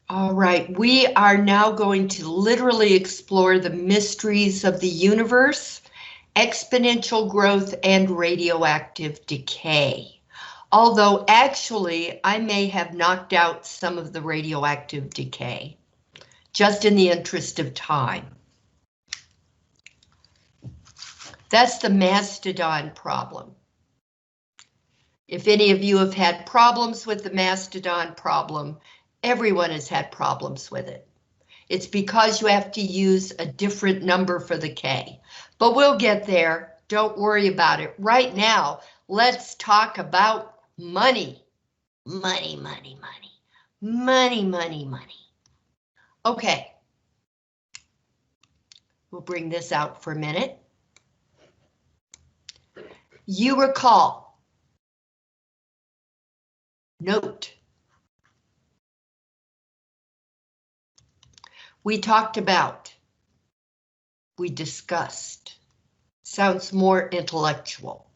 All right, we are now going to literally explore the mysteries of the universe, exponential growth, and radioactive decay. Although actually, I may have knocked out some of the radioactive decay, just in the interest of time. That's the mastodon problem. If any of you have had problems with the mastodon problem, everyone has had problems with it. It's because you have to use a different number for the K. But we'll get there. Don't worry about it. Right now, let's talk about money. Money, money, money. Money, money, money. Okay. We'll bring this out for a minute. You recall. Note. We talked about. We discussed. Sounds more intellectual.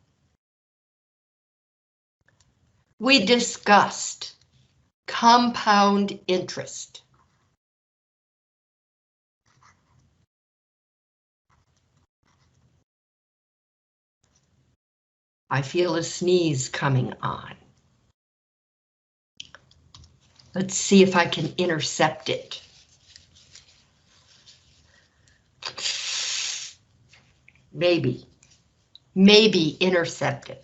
We discussed compound interest. I feel a sneeze coming on. Let's see if I can intercept it. Maybe intercept it.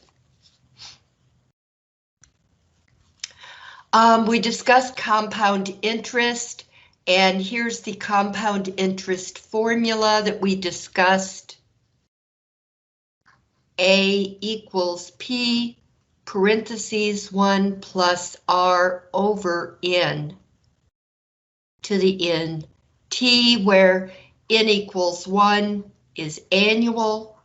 We discussed compound interest, and here's the compound interest formula that we discussed. A equals P parentheses 1 plus R over N to the N T, where N equals 1 is annual.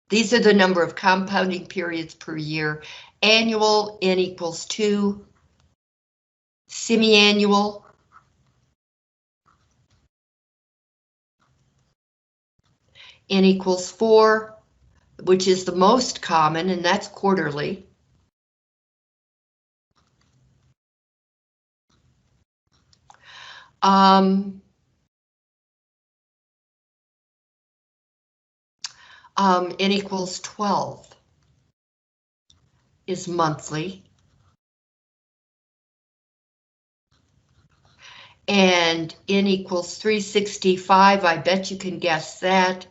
These are the number of compounding periods per year. Annual, N equals 2. Semi-annual. N equals 4, which is the most common, and that's quarterly. N equals 12 is monthly. And N equals 365, I bet you can guess that.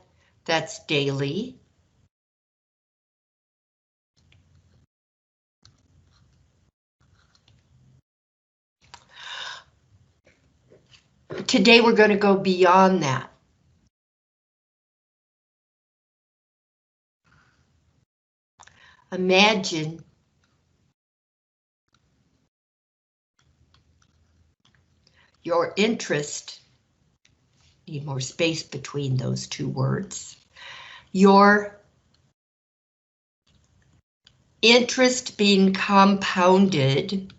That's daily. Today we're going to go beyond that. Imagine your interest, need more space between those two words, your interest being compounded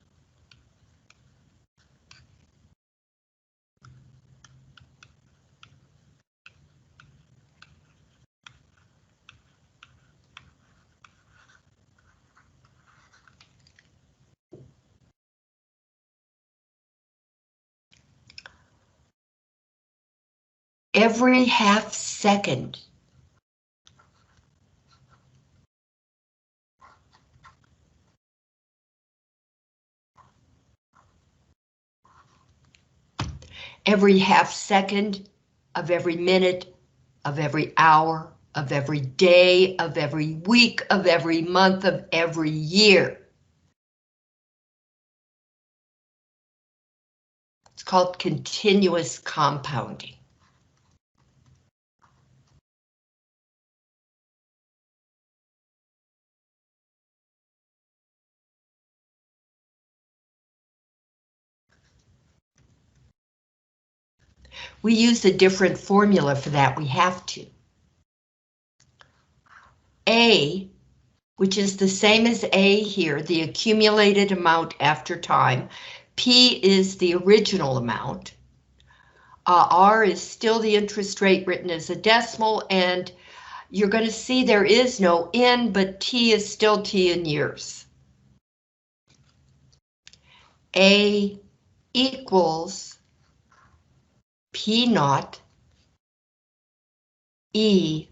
every half second. Every half second of every minute, of every hour, of every day, of every week, of every month, of every year. It's called continuous compounding. We use a different formula for that, we have to. A, which is the same as A here, the accumulated amount after time. P is the original amount. R is still the interest rate written as a decimal, and you're going to see there is no N, but T is still T in years. A equals P naught E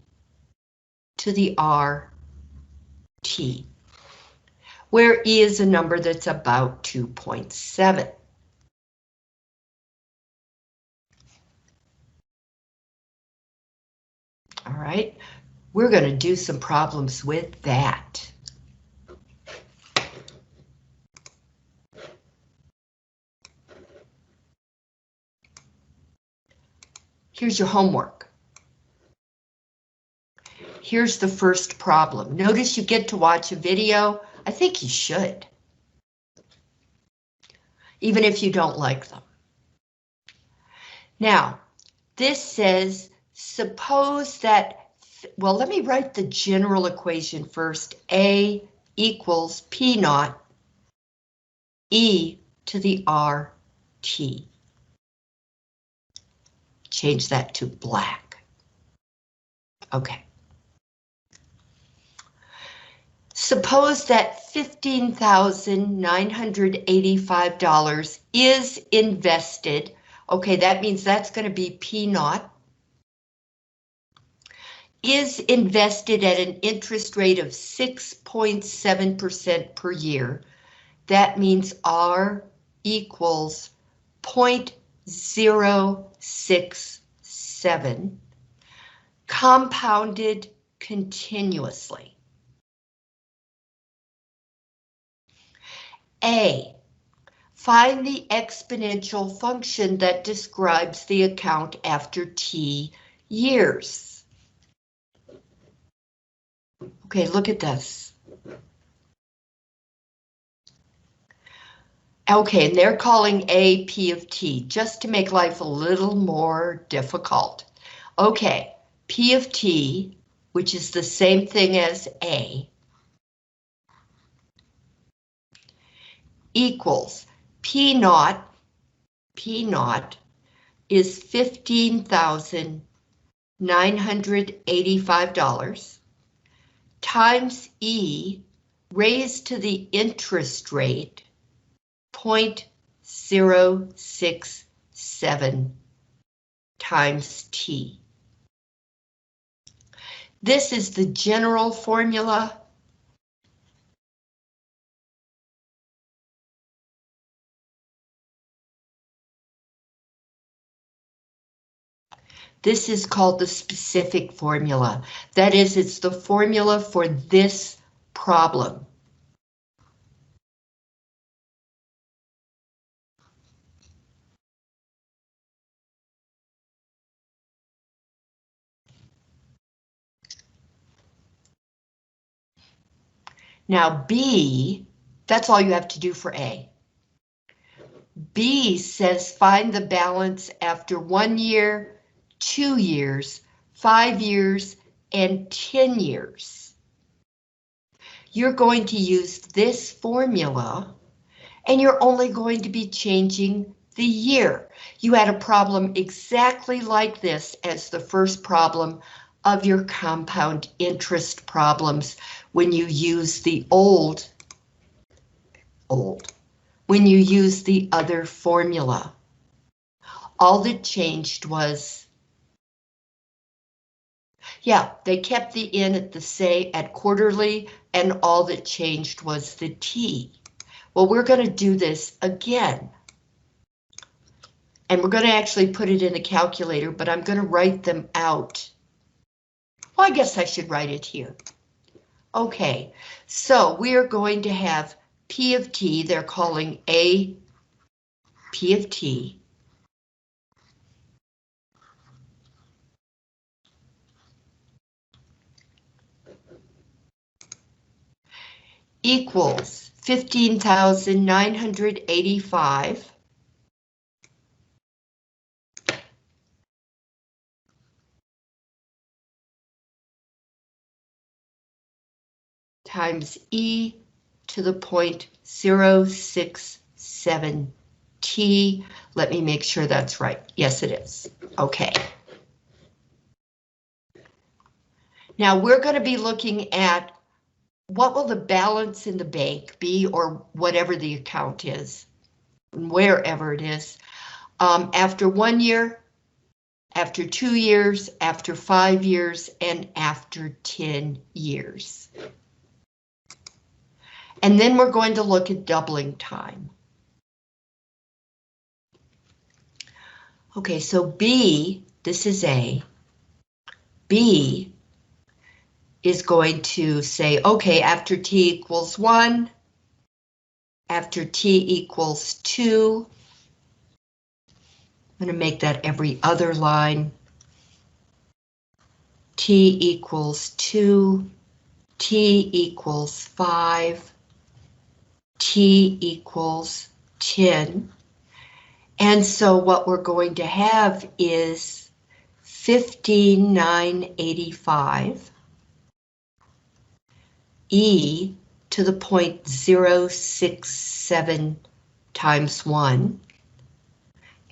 to the R T, where E is a number that's about 2.7. All right, we're going to do some problems with that. Here's your homework. Here's the first problem. Notice you get to watch a video. I think you should, even if you don't like them. Now, this says, suppose that, well, let me write the general equation first. A equals P naught E to the R T. Change that to black. Okay. Suppose that $15,985 is invested. Okay, that means that's going to be P naught. Is invested at an interest rate of 6.7% per year. That means R equals 0.067, compounded continuously. A, find the exponential function that describes the account after T years. Okay, look at this. Okay, and they're calling A P of T, just to make life a little more difficult. Okay, P of T, which is the same thing as A, equals P naught is $15,985 times E raised to the interest rate 0.067 times T. This is the general formula. This is called the specific formula. That is, it's the formula for this problem. Now B, that's all you have to do for A. B says find the balance after 1 year, 2 years, 5 years, and 10 years. You're going to use this formula, and you're only going to be changing the year. You had a problem exactly like this as the first problem of your compound interest problems when you use the when you use the other formula. All that changed was, yeah, they kept the N at the same at quarterly, and all that changed was the T. Well, we're going to do this again. And we're going to actually put it in the calculator, but I'm going to write them out. Well, I guess I should write it here. Okay, so we are going to have P of T, they're calling A P of T, equals 15,985 times E to the 0.067 T. Let me make sure that's right. Yes, it is. Okay. Now we're going to be looking at what will the balance in the bank be, or whatever the account is, wherever it is, after 1 year, after 2 years, after 5 years, and after 10 years. And then we're going to look at doubling time. Okay, so B, this is A. B is going to say, okay, after T equals 1, after T equals 2, I'm going to make that every other line. T equals 2, T equals 5, T equals 10. And so what we're going to have is 15,985 e to the 0.067 times 1,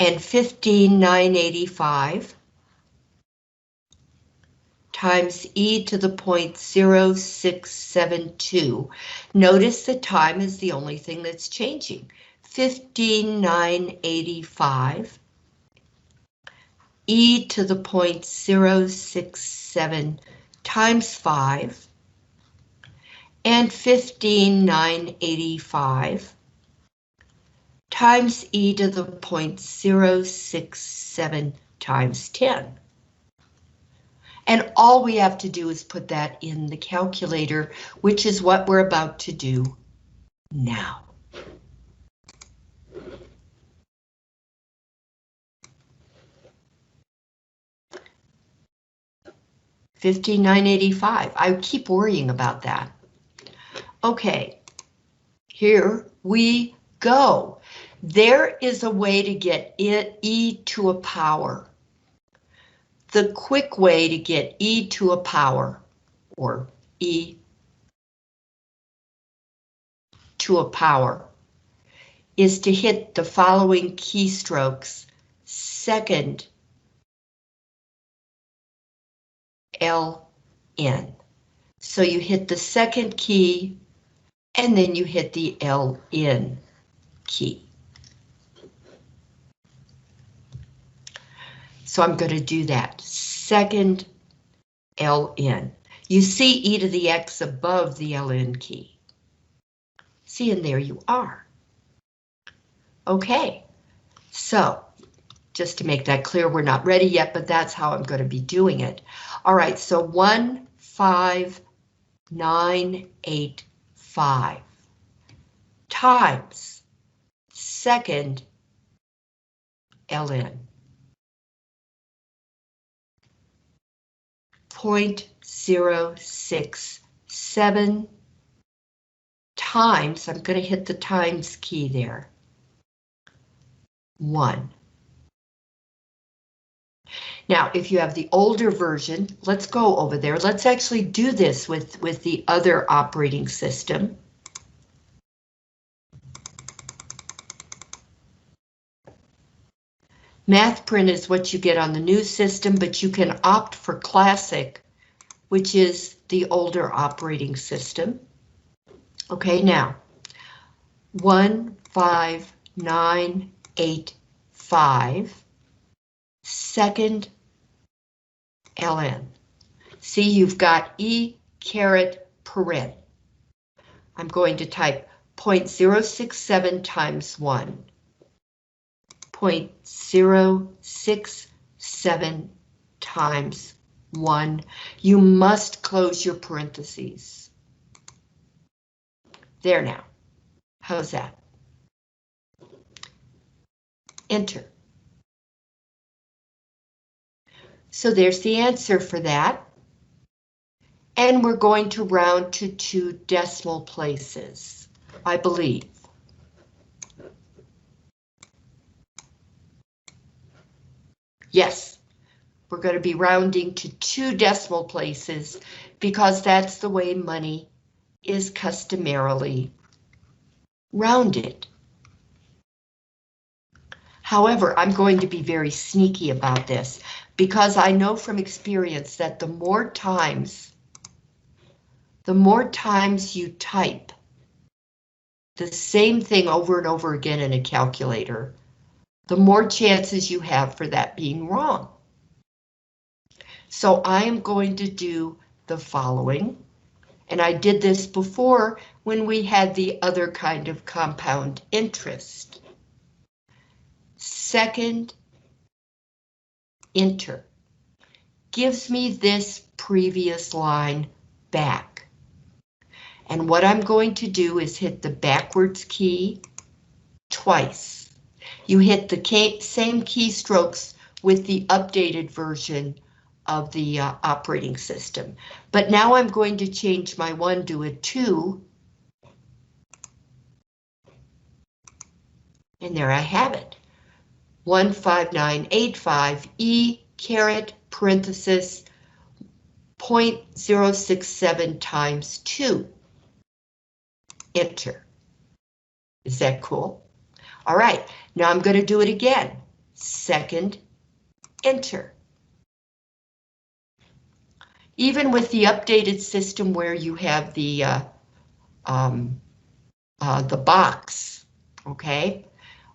and 15,985 times e to the 0.0672. Notice the time is the only thing that's changing. 15,985 e to the 0.067 times 5, and 15,985 times e to the 0.067 times 10. And all we have to do is put that in the calculator, which is what we're about to do now. $15,985. I keep worrying about that. Okay, here we go. There is a way to get e to a power. The quick way to get e to a power, or e to a power, is to hit the following keystrokes: second LN. So you hit the second key, and then you hit the LN key. So I'm going to do that. Second LN. You see e to the x above the LN key. See, and there you are. Okay, so just to make that clear, we're not ready yet, but that's how I'm going to be doing it. All right, so 15985 times second LN. 0.067 times, I'm going to hit the times key there, 1. Now, if you have the older version, let's go over there. Let's actually do this with the other operating system. MathPrint is what you get on the new system, but you can opt for Classic, which is the older operating system. Okay, now, 15985, second LN. See, you've got e caret paren. I'm going to type 0.067 times 1. 0.067 times 1. You must close your parentheses. There now. How's that? Enter. So there's the answer for that. And we're going to round to 2 decimal places, I believe. Yes, we're going to be rounding to 2 decimal places because that's the way money is customarily rounded. However, I'm going to be very sneaky about this because I know from experience that the more times you type the same thing over and over again in a calculator, the more chances you have for that being wrong. So I am going to do the following, and I did this before when we had the other kind of compound interest. Second, enter, gives me this previous line back. And what I'm going to do is hit the backwards key twice. You hit the same keystrokes with the updated version of the operating system. But now I'm going to change my 1 to a 2. And there I have it. 15985 E caret parenthesis 0.067 times 2. Enter. Is that cool? All right, now I'm going to do it again. Second, enter. Even with the updated system where you have the box, okay?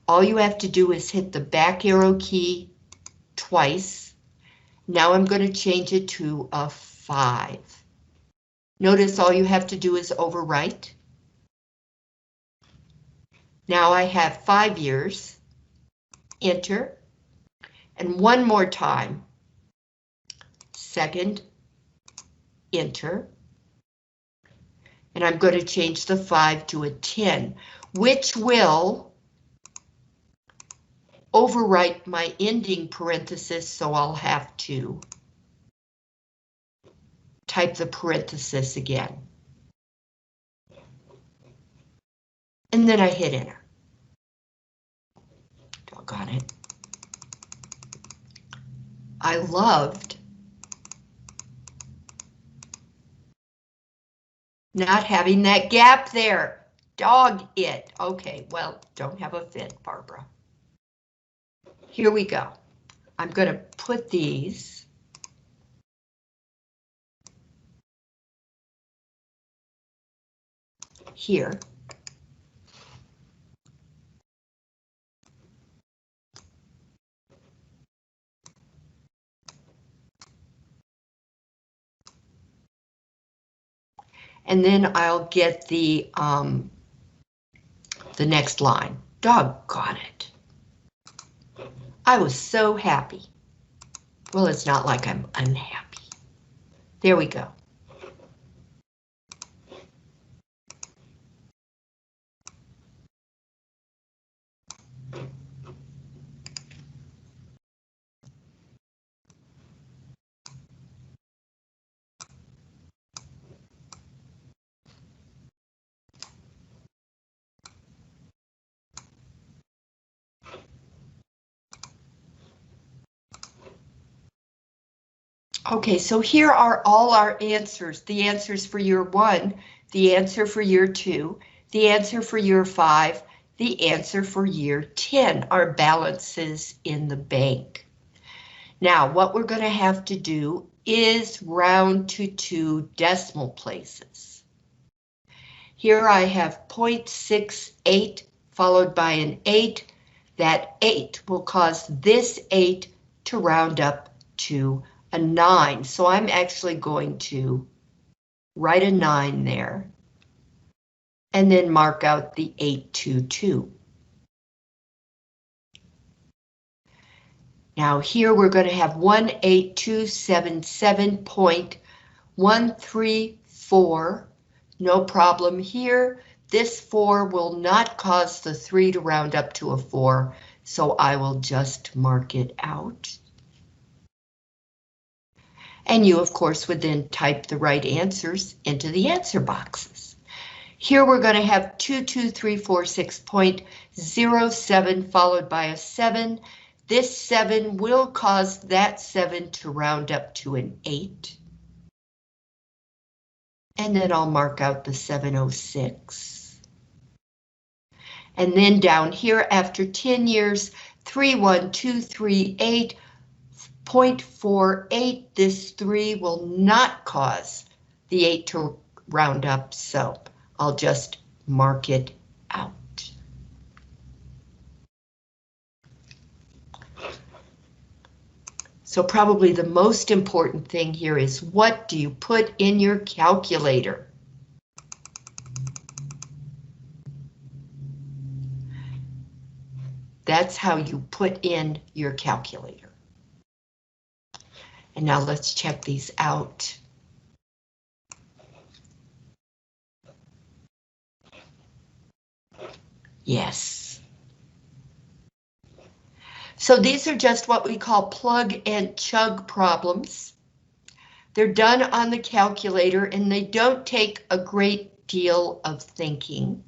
All you have to do is hit the back arrow key twice. Now I'm going to change it to a 5. Notice all you have to do is overwrite. Now I have 5 years. Enter. And one more time. Second, enter. And I'm going to change the 5 to a 10, which will overwrite my ending parenthesis, so I'll have to type the parenthesis again. And then I hit enter. Doggone it. I loved not having that gap there. Dog it. Okay, well, don't have a fit, Barbara. Here we go. I'm going to put these here. And then I'll get the next line. Doggone it. I was so happy. Well, it's not like I'm unhappy. There we go. Okay, so here are all our answers. The answers for year 1, the answer for year 2, the answer for year 5, the answer for year 10 are balances in the bank. Now, what we're going to have to do is round to 2 decimal places. Here I have 0.68 followed by an 8. That 8 will cause this 8 to round up to a 9. So I'm actually going to write a 9 there and then mark out the 822. Now here we're going to have 18277.134. No problem here. This 4 will not cause the 3 to round up to a 4, so I will just mark it out. And you, of course, would then type the right answers into the answer boxes. Here we're going to have 22346.07 followed by a 7. This 7 will cause that 7 to round up to an 8. And then I'll mark out the 706. And then down here after 10 years, 31238.48. This 3 will not cause the 8 to round up, so I'll just mark it out. So probably the most important thing here is, what do you put in your calculator? That's how you put in your calculator. And now let's check these out. Yes. So these are just what we call plug and chug problems. They're done on the calculator and they don't take a great deal of thinking,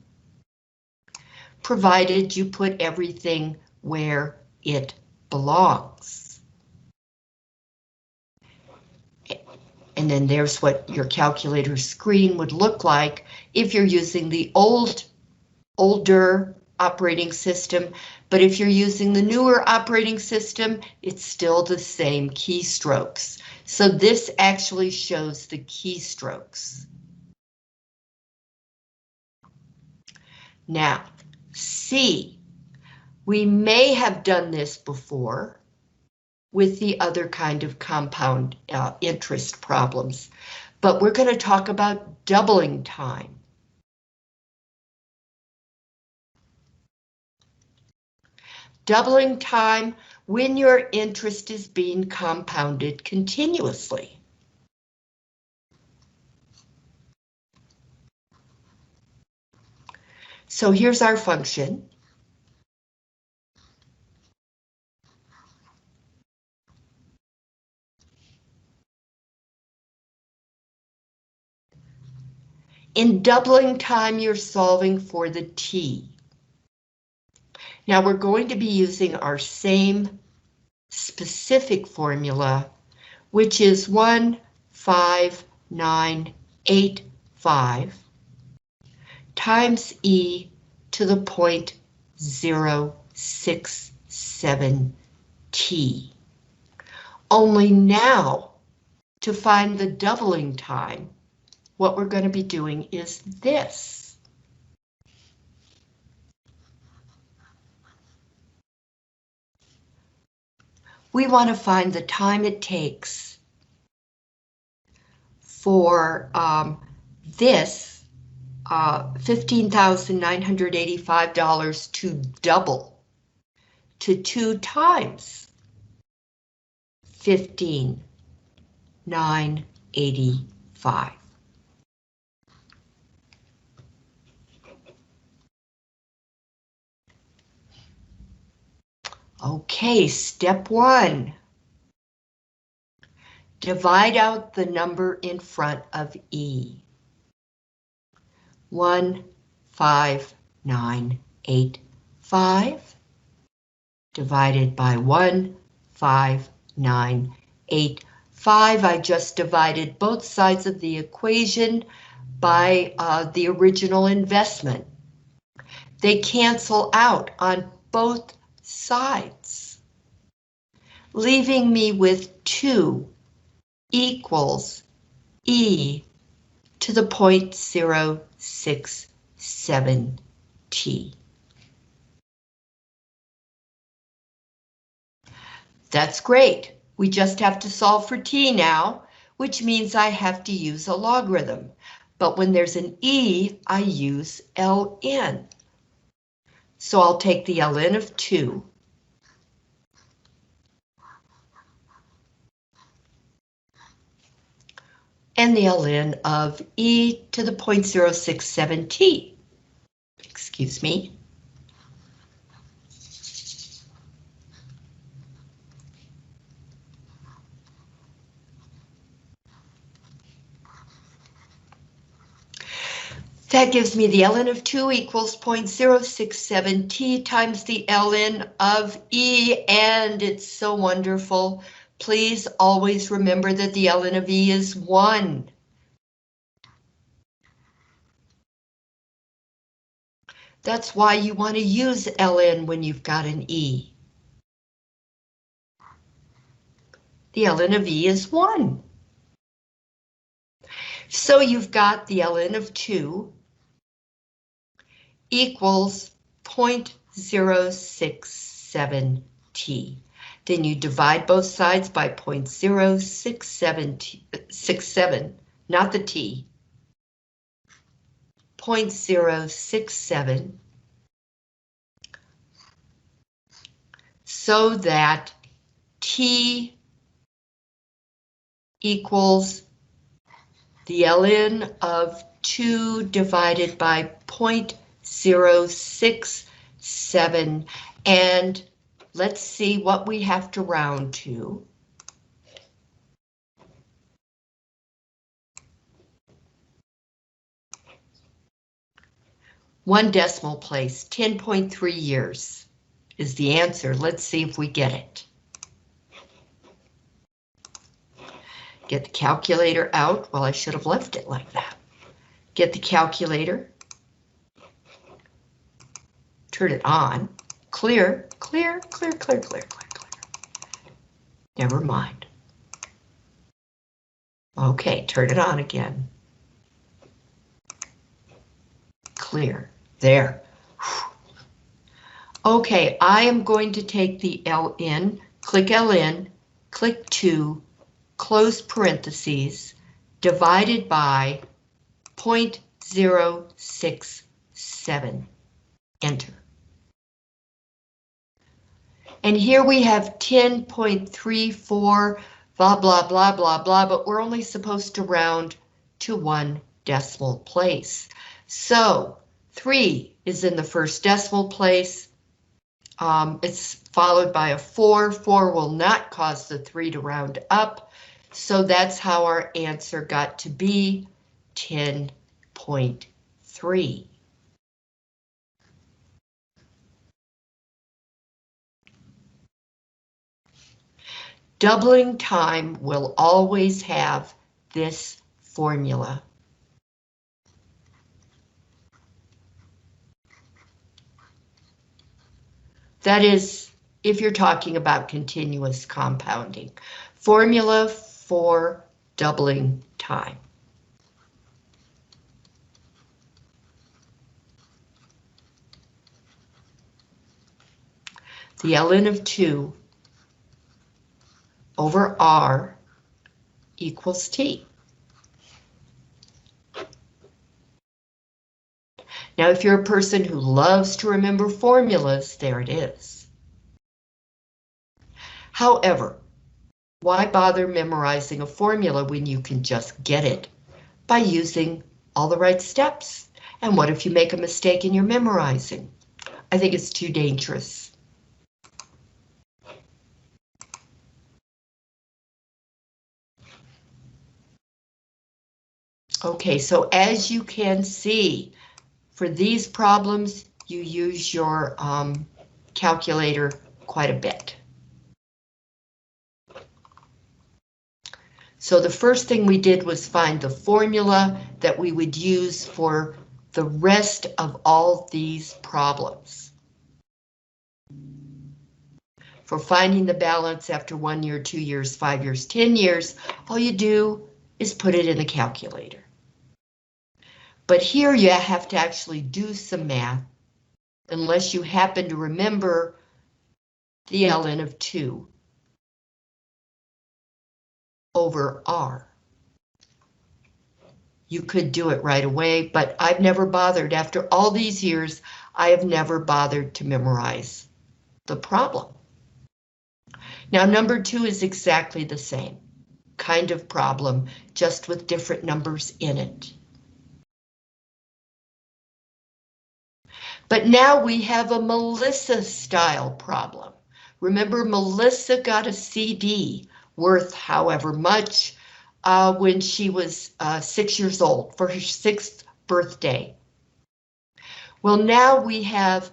provided you put everything where it belongs. And then there's what your calculator screen would look like if you're using the older operating system, but if you're using the newer operating system, it's still the same keystrokes. So this actually shows the keystrokes. Now, C, we may have done this before with the other kind of compound interest problems, but we're going to talk about doubling time. Doubling time when your interest is being compounded continuously. So here's our function. In doubling time, you're solving for the t. Now we're going to be using our same specific formula, which is 15985 times e to the 0.067 t. Only now, to find the doubling time, what we're going to be doing is this. We want to find the time it takes for this $15,985 to double to 2 times $15,985. Okay, step 1. Divide out the number in front of E. 15985 divided by 15985. I just divided both sides of the equation by the original investment. They cancel out on both sides, leaving me with 2 equals e to the 0.067 t. That's great. We just have to solve for t now, which means I have to use a logarithm. But when there's an e, I use ln. So I'll take the ln of 2 and the ln of e to the 0.067 t. Excuse me. That gives me the ln of 2 equals 0.067 t times the ln of e, and it's so wonderful. Please always remember that the ln of e is 1. That's why you want to use ln when you've got an e. The ln of e is 1. So you've got the ln of 2 equals 0.067t. Then you divide both sides by 0.067, not the t, 0.067, so that t equals the ln of 2 divided by 0.067, and let's see what we have to round to. One decimal place, 10.3 years is the answer. Let's see if we get it. Get the calculator out. Well, I should have left it like that. Get the calculator. Turn it on. Clear, clear, clear, clear, clear, clear, clear. Never mind. Okay, turn it on again. Clear. There. Okay, I am going to take the ln, click ln, click 2, close parentheses, divided by 0.067. Enter. And here we have 10.34, blah, blah, blah, blah, blah, but we're only supposed to round to one decimal place. So 3 is in the first decimal place. It's followed by a 4. 4 will not cause the 3 to round up. So that's how our answer got to be 10.3. Doubling time will always have this formula. That is, if you're talking about continuous compounding. Formula for doubling time. The ln of 2 over r equals t. Now, if you're a person who loves to remember formulas, there it is. However, why bother memorizing a formula when you can just get it by using all the right steps? And what if you make a mistake in your memorizing? I think it's too dangerous. Okay, so as you can see, for these problems, you use your calculator quite a bit. So the first thing we did was find the formula that we would use for the rest of all these problems. For finding the balance after 1 year, 2 years, 5 years, 10 years, all you do is put it in the calculator. But here you have to actually do some math, unless you happen to remember the ln of 2 over r. You could do it right away, but I've never bothered. After all these years, I have never bothered to memorize the problem. Now, number 2 is exactly the same kind of problem, just with different numbers in it. But now we have a Melissa style problem. Remember, Melissa got a CD worth however much when she was 6 years old for her 6th birthday. Well, now we have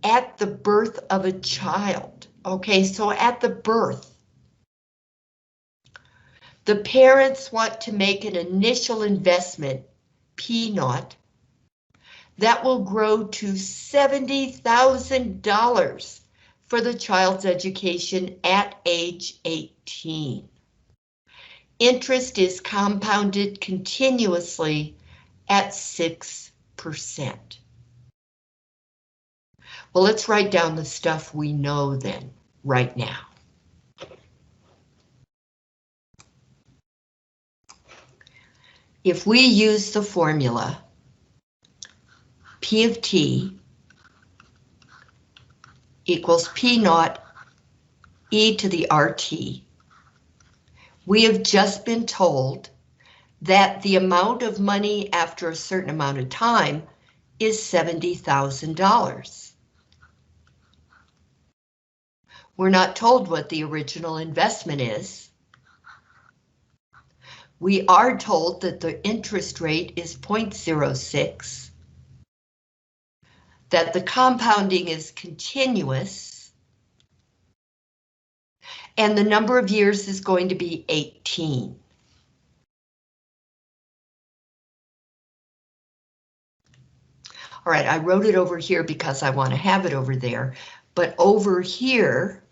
at the birth of a child. Okay, so at the birth, the parents want to make an initial investment, P0, that will grow to $70,000 for the child's education at age 18. Interest is compounded continuously at 6%. Well, let's write down the stuff we know then, right now. If we use the formula P of T equals P naught e to the RT, we have just been told that the amount of money after a certain amount of time is $70,000. We're not told what the original investment is. We are told that the interest rate is 0.06, that the compounding is continuous, and the number of years is going to be 18. All right, I wrote it over here because I want to have it over there, but over here,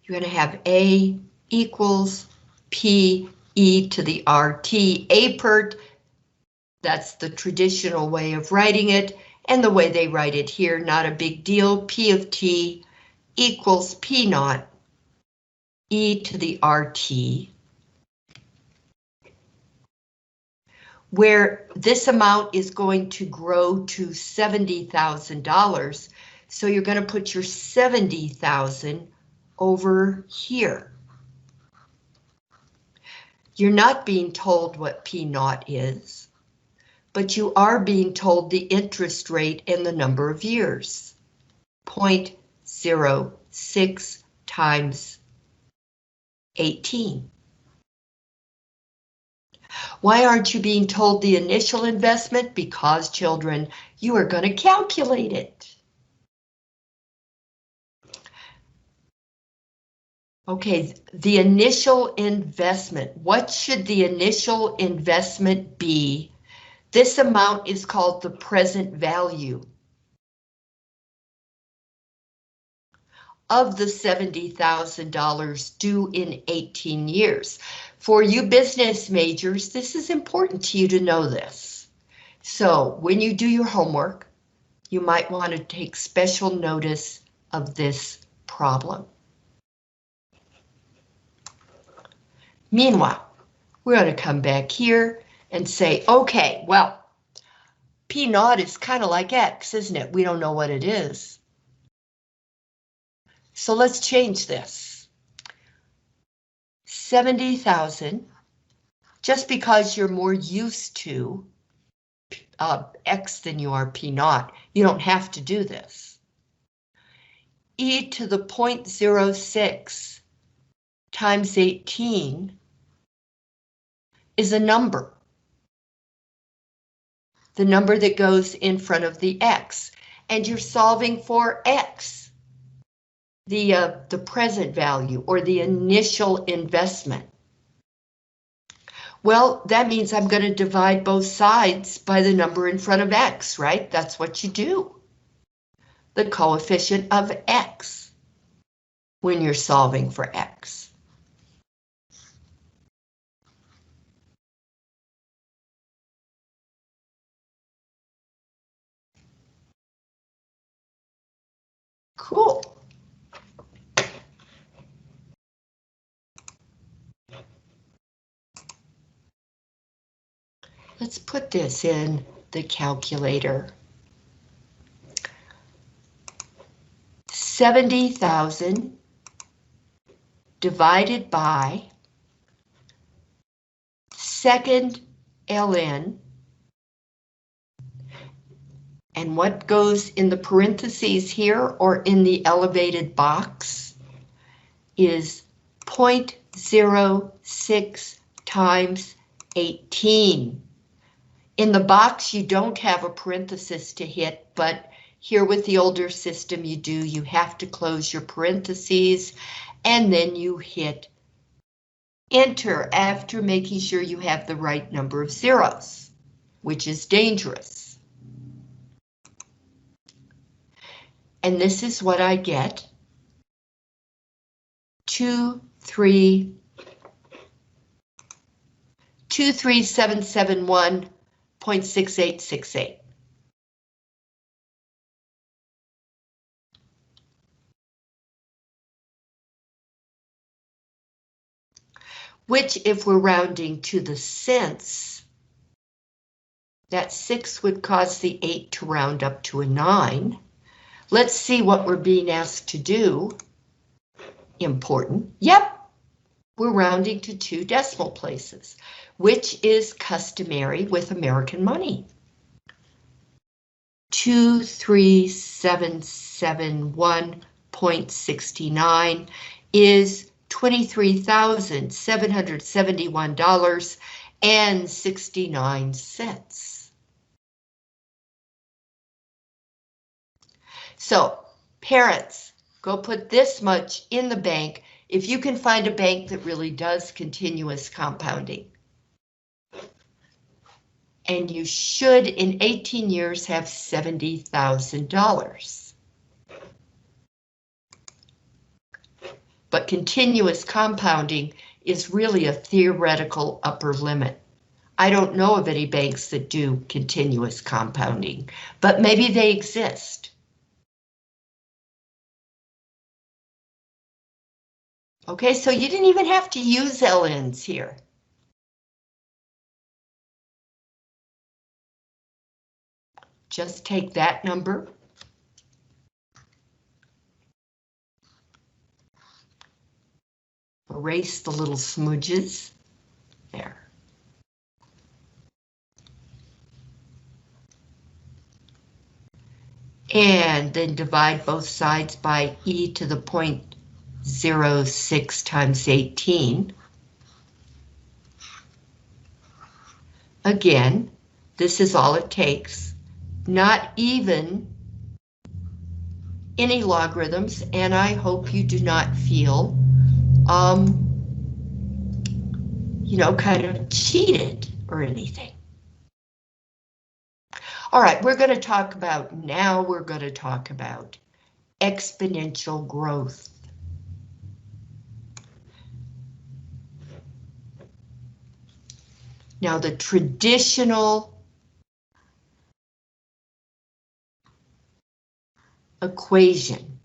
you're going to have A equals P e to the RT, APERT, that's the traditional way of writing it, and the way they write it here, not a big deal, P of T equals P naught e to the RT, where this amount is going to grow to $70,000, so you're going to put your 70,000 over here. You're not being told what P naught is, but you are being told the interest rate and the number of years. 0.06 times 18. Why aren't you being told the initial investment? Because, children, you are going to calculate it. Okay, the initial investment. What should the initial investment be? This amount is called the present value of the $70,000 due in 18 years. For you business majors, this is important to you to know this. So when you do your homework, you might want to take special notice of this problem. Meanwhile, we're going to come back here and say, okay, well, P naught is kind of like X, isn't it? We don't know what it is. So let's change this. 70,000, just because you're more used to X than you are P naught, you don't have to do this. E to the 0.06 times 18 is a number. The number that goes in front of the X, and you're solving for X, the present value or the initial investment. Well, that means I'm going to divide both sides by the number in front of X, right? That's what you do. The coefficient of X when you're solving for X. Cool. Let's put this in the calculator. 70,000 divided by second ln, and what goes in the parentheses here or in the elevated box is 0.06 times 18. In the box, you don't have a parenthesis to hit, but here with the older system you do. You have to close your parentheses and then you hit enter after making sure you have the right number of zeros, which is dangerous. And this is what I get. 23771.6868. which if we're rounding to the cents, that 6 would cause the 8 to round up to a 9. Let's see what we're being asked to do. Important. Yep, we're rounding to 2 decimal places, which is customary with American money. 23771.69 is $23,771.69. So, parents, go put this much in the bank if you can find a bank that really does continuous compounding. And you should, in 18 years, have $70,000. But continuous compounding is really a theoretical upper limit. I don't know of any banks that do continuous compounding, but maybe they exist. Okay, so you didn't even have to use LNs here. Just take that number. Erase the little smudges. There. And then divide both sides by e to the 0.06 times 18. Again, this is all it takes. Not even any logarithms, and I hope you do not feel, kind of cheated or anything. All right, we're going to talk about exponential growth. Now, the traditional equation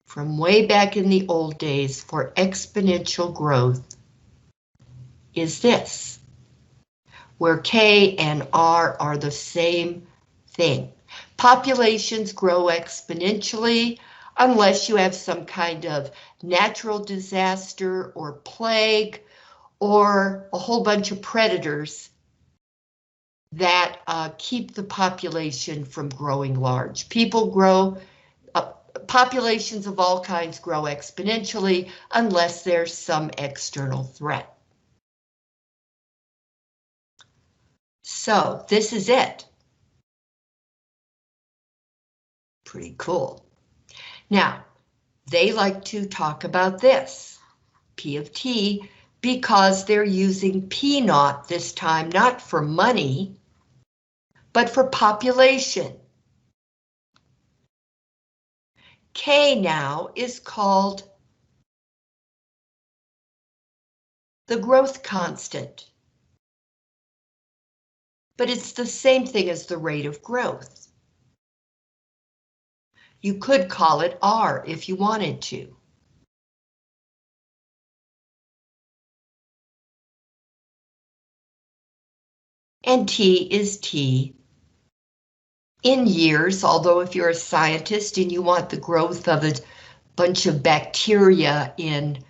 from way back in the old days for exponential growth is this, where K and R are the same thing. Populations grow exponentially unless you have some kind of natural disaster or plague or a whole bunch of predators that keep the population from growing large. Populations of all kinds grow exponentially unless there's some external threat. So this is it. Pretty cool. Now, they like to talk about this, P of T, because they're using P naught this time, not for money, but for population. K now is called the growth constant, but it's the same thing as the rate of growth. You could call it R if you wanted to. And T is T in years, although if you're a scientist and you want the growth of a bunch of bacteria in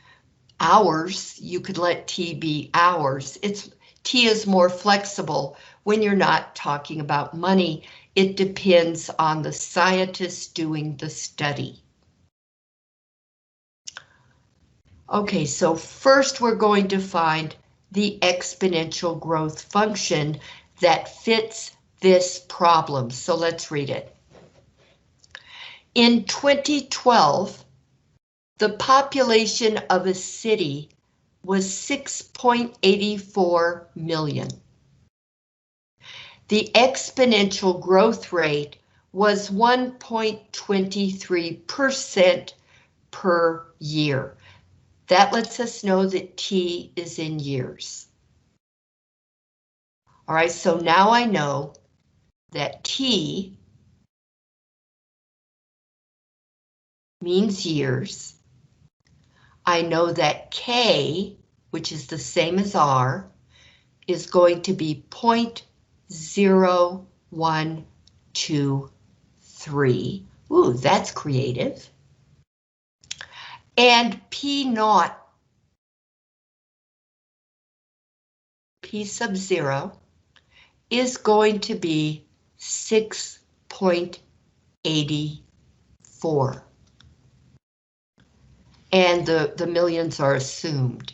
hours, you could let T be hours. T is more flexible when you're not talking about money. It depends on the scientist doing the study. Okay, so first we're going to find the exponential growth function that fits this problem. So let's read it. In 2012, the population of a city was 6.84 million. The exponential growth rate was 1.23% per year. That lets us know that T is in years. All right, so now I know that T means years. I know that K which is the same as R, is going to be 0.0123. Ooh, that's creative. And P naught, P sub 0, is going to be 6.84. And the millions are assumed.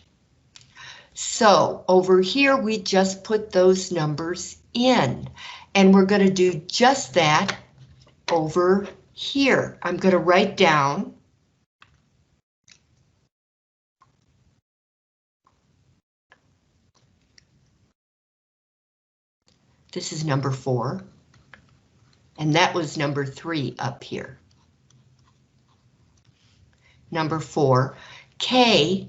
So over here, we just put those numbers in, and we're going to do just that over here. I'm going to write down this is number 4, and that was number 3 up here. Number 4, K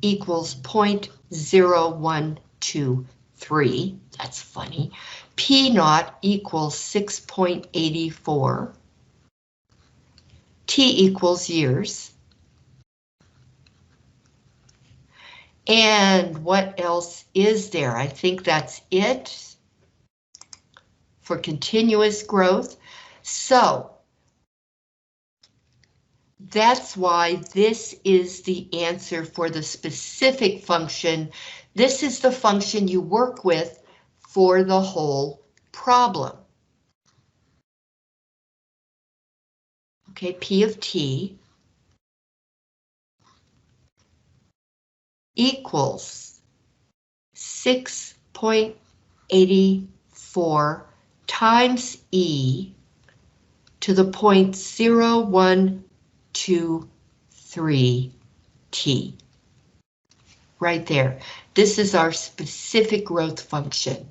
equals 0.0123. That's funny. P naught equals 6.84. T equals years. And what else is there? I think that's it for continuous growth. So that's why this is the answer for the specific function. This is the function you work with for the whole problem. Okay, P of T equals 6.84 times E to the 0.0123 T. Right there. This is our specific growth function.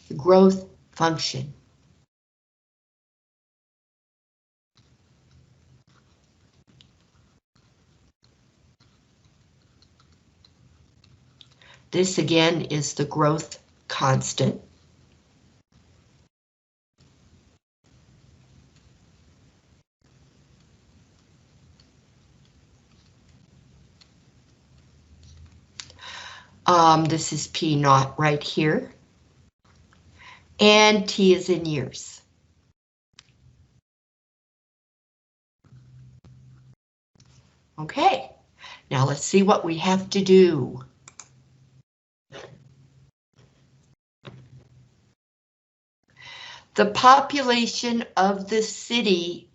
The growth function. This again is the growth constant. This is P naught right here. And T is in years. Okay, now let's see what we have to do. The population of the city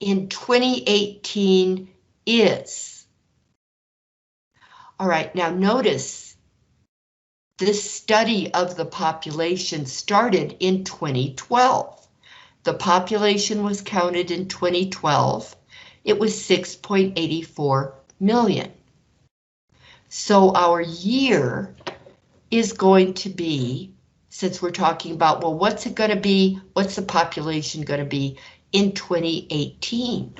in 2018 is. All right, now notice this study of the population started in 2012. The population was counted in 2012. It was 6.84 million. So our year is going to be, since we're talking about, well, what's it going to be? What's the population going to be in 2018?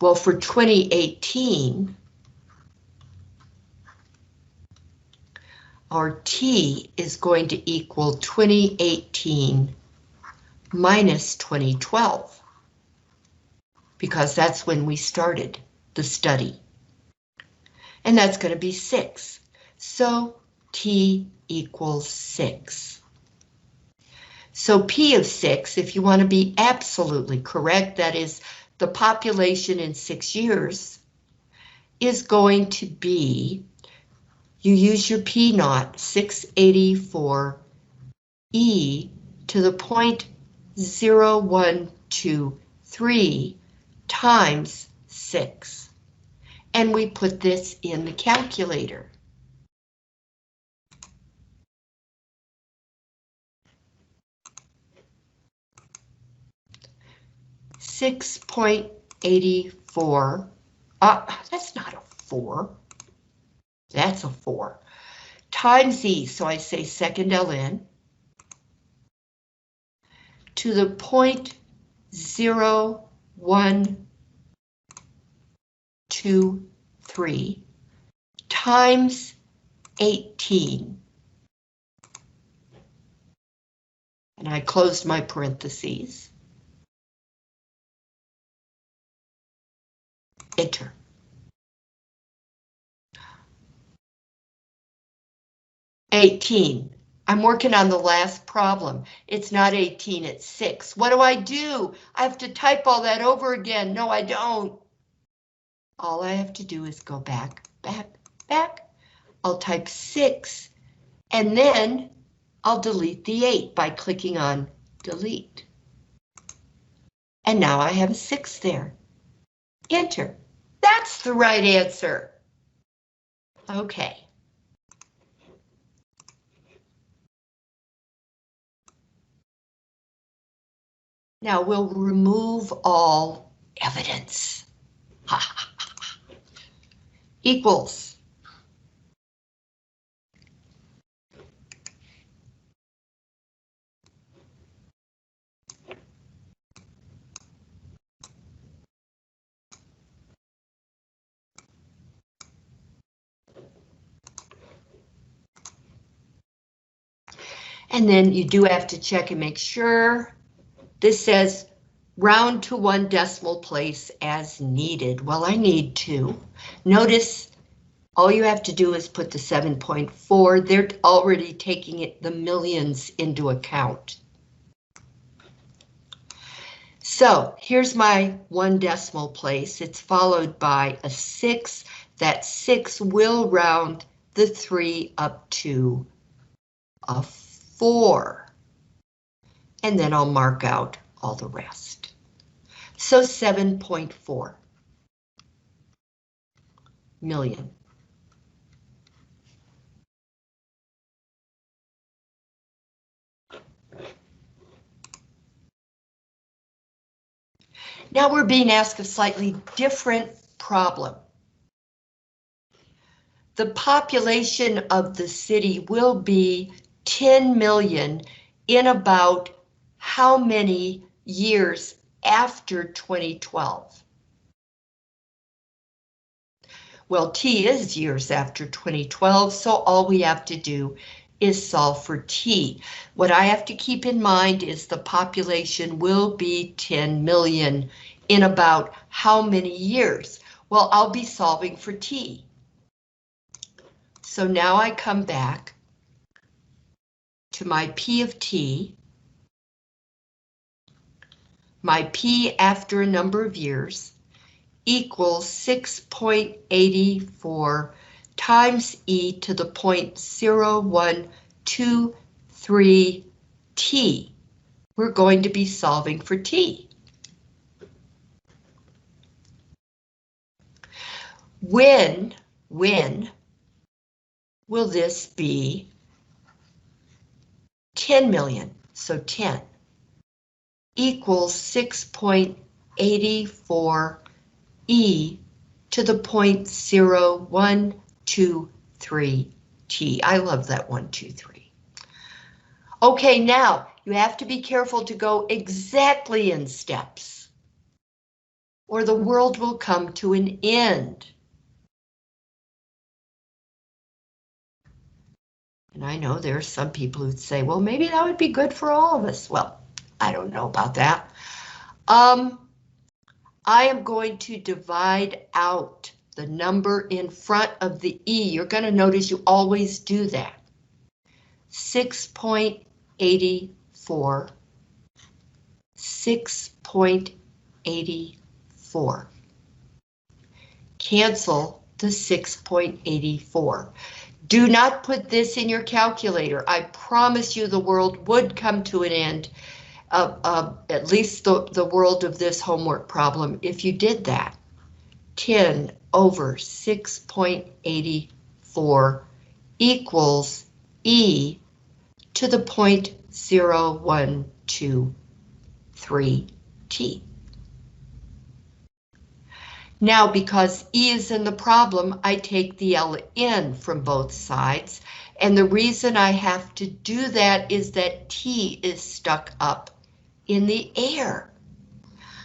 Well, for 2018, our T is going to equal 2018 minus 2012, because that's when we started the study. And that's going to be 6. So T equals 6. So P of 6, if you want to be absolutely correct, that is the population in 6 years, is going to be, you use your P naught, 684 E to the 0.0123 times 6. And we put this in the calculator. $6.84. That's not a 4. That's a 4. Times E, so I say second ln, to the 0.0123 times 18. And I closed my parentheses. Enter. $18. I'm working on the last problem. It's not 18, it's 6. What do? I have to type all that over again. No, I don't. All I have to do is go back, back. I'll type 6, and then I'll delete the 8 by clicking on delete. And now I have a 6 there. Enter. That's the right answer. Okay. Now we'll remove all evidence. Equals. And then you do have to check and make sure. This says round to 1 decimal place as needed. Well, I need to. Notice all you have to do is put the 7.4. They're already taking the millions into account. So here's my 1 decimal place. It's followed by a 6. That 6 will round the 3 up to a 4. And then I'll mark out all the rest. So 7.4 million. Now we're being asked a slightly different problem. The population of the city will be 10 million in about how many years after 2012? Well, T is years after 2012, so all we have to do is solve for T. What I have to keep in mind is the population will be 10 million in about how many years? Well, I'll be solving for T. So now I come back to my P of T. My P after a number of years equals 6.84 times e to the 0.0123 t. We're going to be solving for t. When will this be 10 million? So 10 equals 6.84 e to the 0.0123 t. I love that 1, 2, 3. Okay, now you have to be careful to go exactly in steps, or the world will come to an end. And I know there are some people who'd say, well, maybe that would be good for all of us. Well, I don't know about that. I am going to divide out the number in front of the E. You're going to notice you always do that. 6.84. 6.84. Cancel the 6.84. Do not put this in your calculator. I promise you the world would come to an end, at least the world of this homework problem, if you did that. 10 over 6.84 equals e to the 0.0123 t. Now, because e is in the problem, I take the ln from both sides, and the reason I have to do that is that t is stuck up in the air.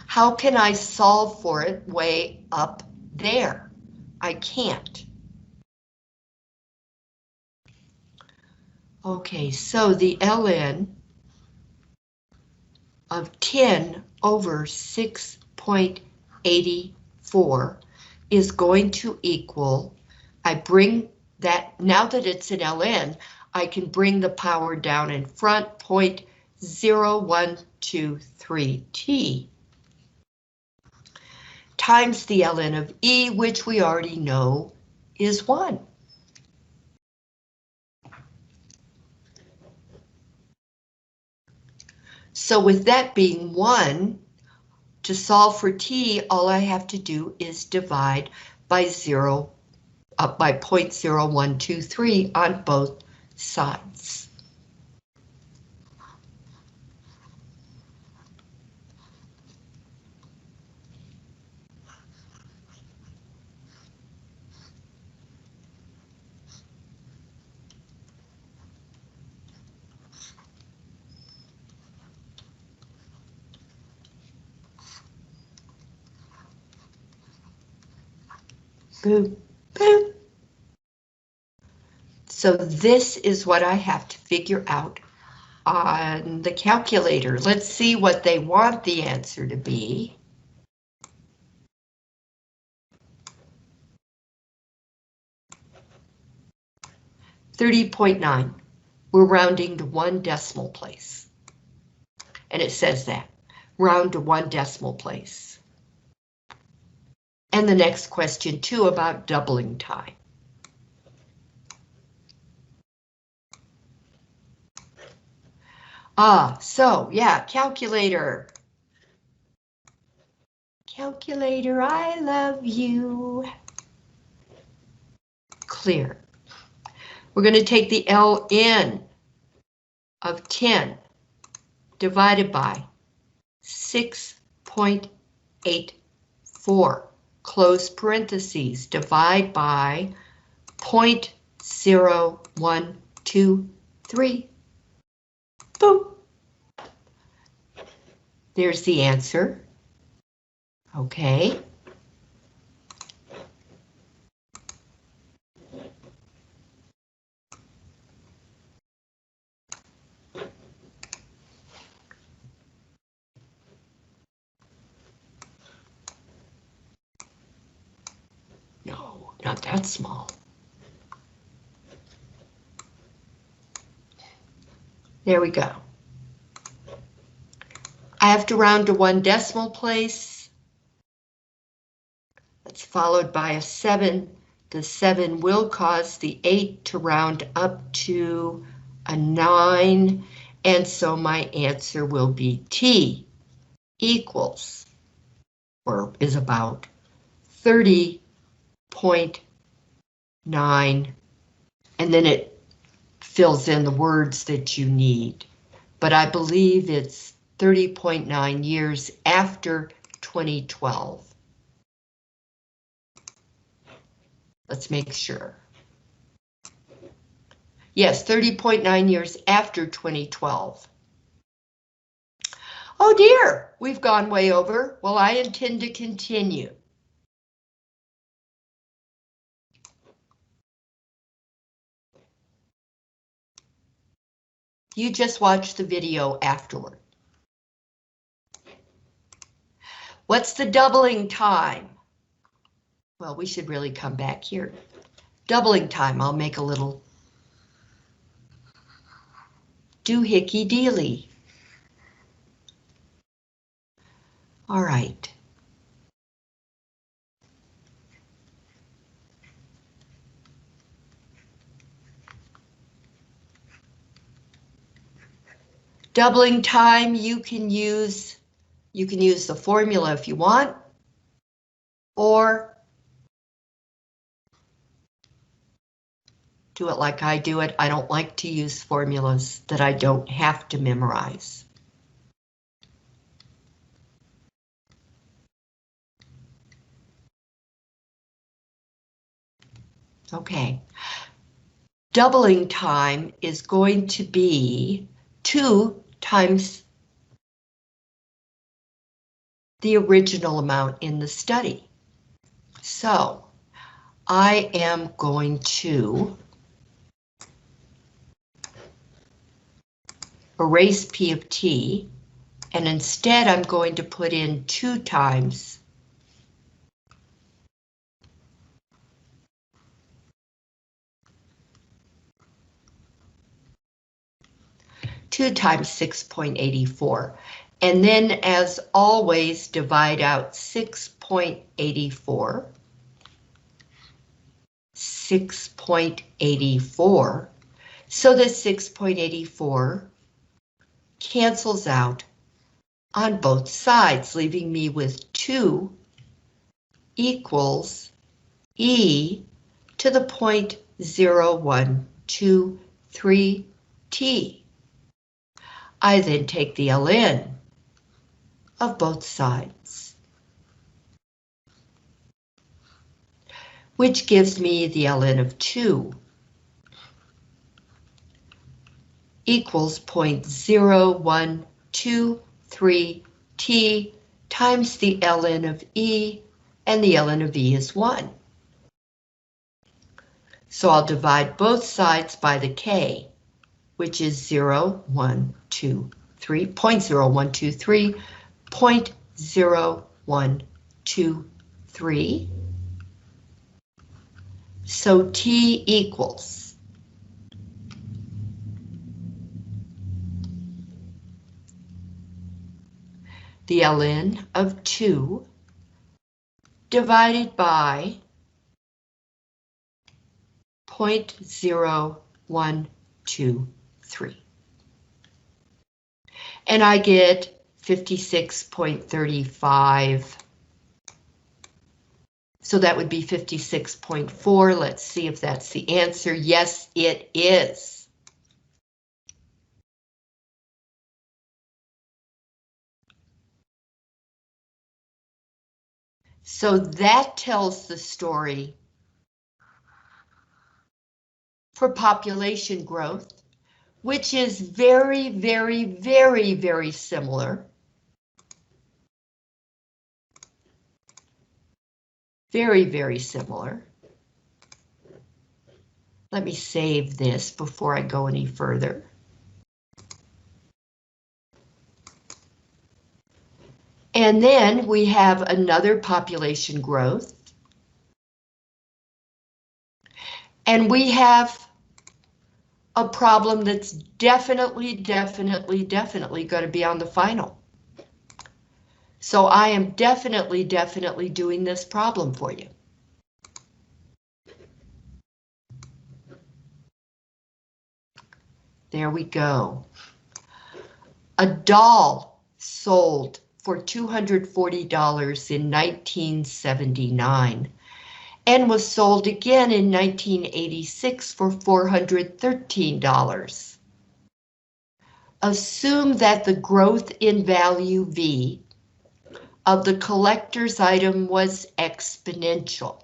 How can I solve for it way up there? I can't. Okay, so the ln of 10 over 6.84 is going to equal, I bring that, now that it's an ln, I can bring the power down in front, 0.0123t times the ln of e, which we already know is 1. So with that being 1, to solve for t, all I have to do is divide by 0.0123 on both sides. Boom, boom. So this is what I have to figure out on the calculator. Let's see what they want the answer to be. $30.9. We're rounding to 1 decimal place. And it says that. Round to 1 decimal place. And the next question too about doubling time. So yeah, calculator. Calculator, I love you. Clear. We're going to take the ln of 10 divided by 6.84, close parentheses, divide by 0.0123. Boom. There's the answer. Okay. No, not that small. There we go. I have to round to 1 decimal place. That's followed by a 7. The 7 will cause the 8 to round up to a 9. And so my answer will be t equals, or is about 30.9. And then it fills in the words that you need. But I believe it's 30.9 years after 2012. Let's make sure. Yes, 30.9 years after 2012. Oh dear, we've gone way over. Well, I intend to continue. You just watch the video afterward. What's the doubling time? Well, we should really come back here. Doubling time, I'll make a little doohickey dealy. All right. Doubling time, you can use the formula if you want, or do it like I do it. I don't like to use formulas that I don't have to memorize. Okay. Doubling time is going to be 2 times the original amount in the study. So I am going to erase P of t, and instead I'm going to put in 2 times 2 times 6.84. And then, as always, divide out 6.84. 6.84. So that 6.84 cancels out on both sides, leaving me with 2 equals e to the 0.0123t. I then take the ln of both sides, which gives me the ln of 2 equals 0.0123t times the ln of e, and the ln of e is 1. So I'll divide both sides by the k, which is 0.0123, 0.0123. So t equals the ln of 2 divided by 0.0123. And I get 56.35. So that would be 56.4. Let's see if that's the answer. Yes, it is. So that tells the story for population growth, which is very, very, very, very similar. Very, very similar. Let me save this before I go any further. And then we have another population growth. And we have a problem that's definitely going to be on the final. So I am definitely doing this problem for you. There we go. A doll sold for $240 in 1979 and was sold again in 1986 for $413. Assume that the growth in value V of the collector's item was exponential.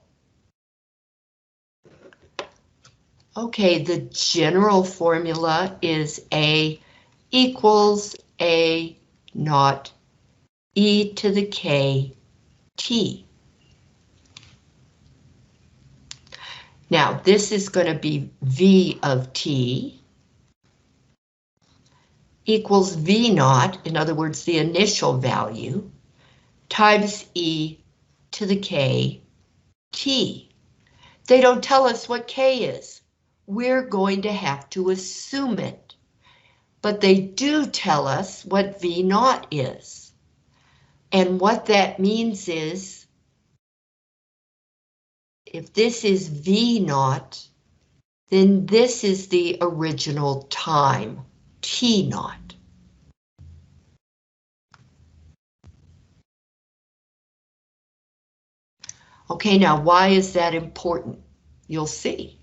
Okay, the general formula is A equals A naught e to the k t. Now, this is going to be V of t equals V naught, in other words, the initial value, times e to the k t. They don't tell us what k is. We're going to have to assume it. But they do tell us what V naught is. And what that means is, if this is V naught, then this is the original time, T naught. Okay, now why is that important? You'll see.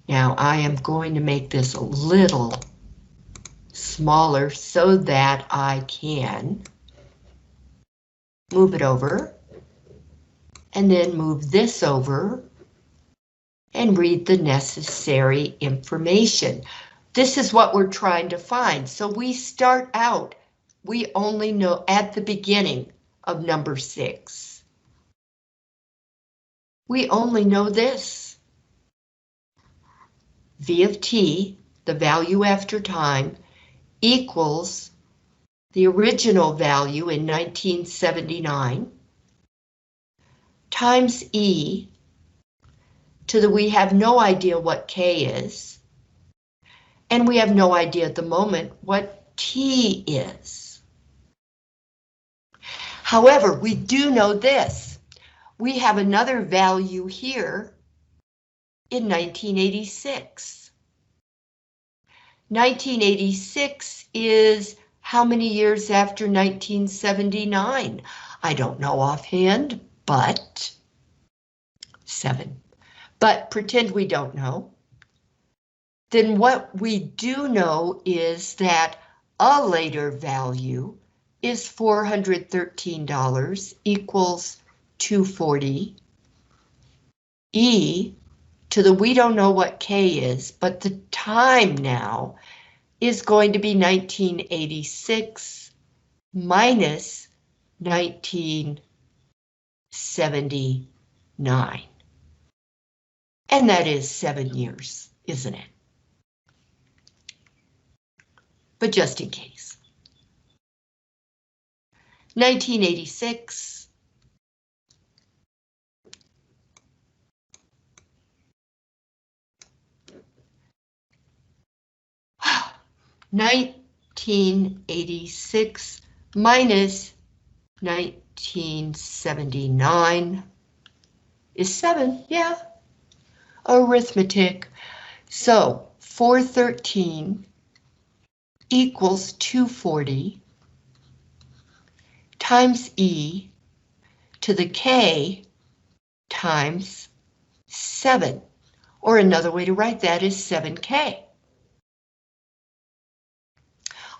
Now I am going to make this a little smaller so that I can move it over and then move this over and read the necessary information. This is what we're trying to find. So we start out, we only know at the beginning of number 6. We only know this. V of t, the value after time, equals the original value in 1979 times E to the we have no idea what K is, and we have no idea at the moment what T is. However, we do know this. We have another value here in 1986. 1986 is how many years after 1979? I don't know offhand, but 7. But pretend we don't know. Then what we do know is that a later value is $413 equals 240. E to the we don't know what K is, but the time now is going to be 1986 minus 1979. And that is 7 years, isn't it? But just in case. 1986 1986 minus 1979 is 7, yeah. Arithmetic. So 413 equals 240 times E to the K times 7. Or another way to write that is 7K.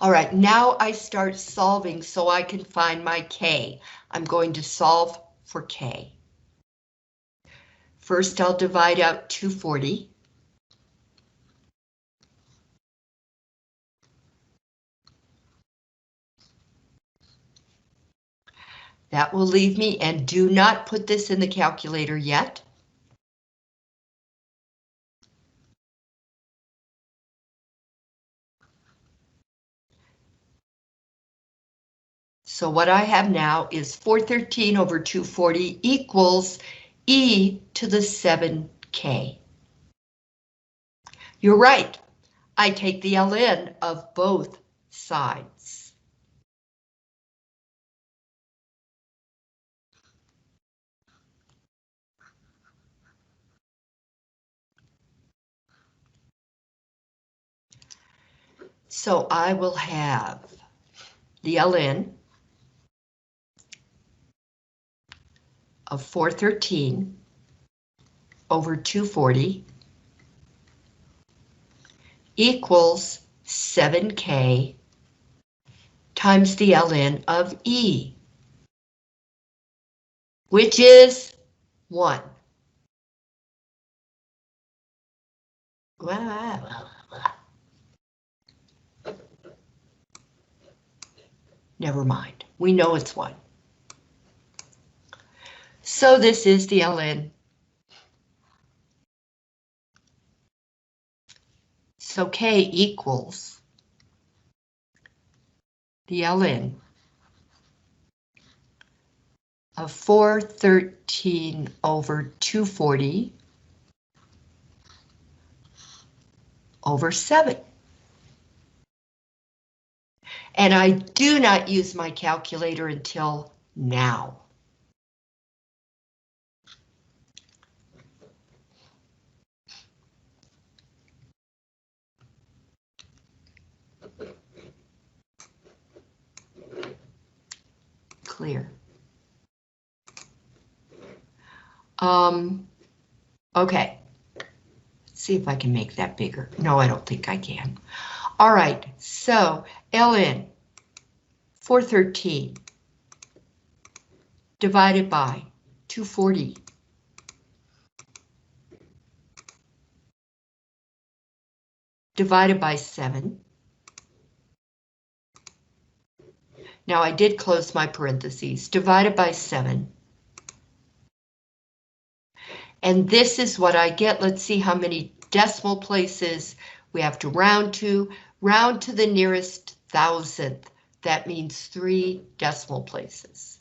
All right, now I start solving so I can find my K. I'm going to solve for K. First, I'll divide out 240. That will leave me, and do not put this in the calculator yet. So what I have now is 413 over 240 equals E to the 7K. You're right. I take the ln of both sides. So I will have the ln of 413 over 240 equals 7K times the ln of E, which is 1. Never mind, we know it's 1. So this is the ln. So K equals the ln of 413 over 240 over 7. And I do not use my calculator until now. Clear. Okay. Let's see if I can make that bigger. No, I don't think I can. All right, so ln 413 divided by 240 divided by 7. Now I did close my parentheses, divided by 7. And this is what I get. Let's see how many decimal places we have to round to. Round to the nearest thousandth. That means 3 decimal places.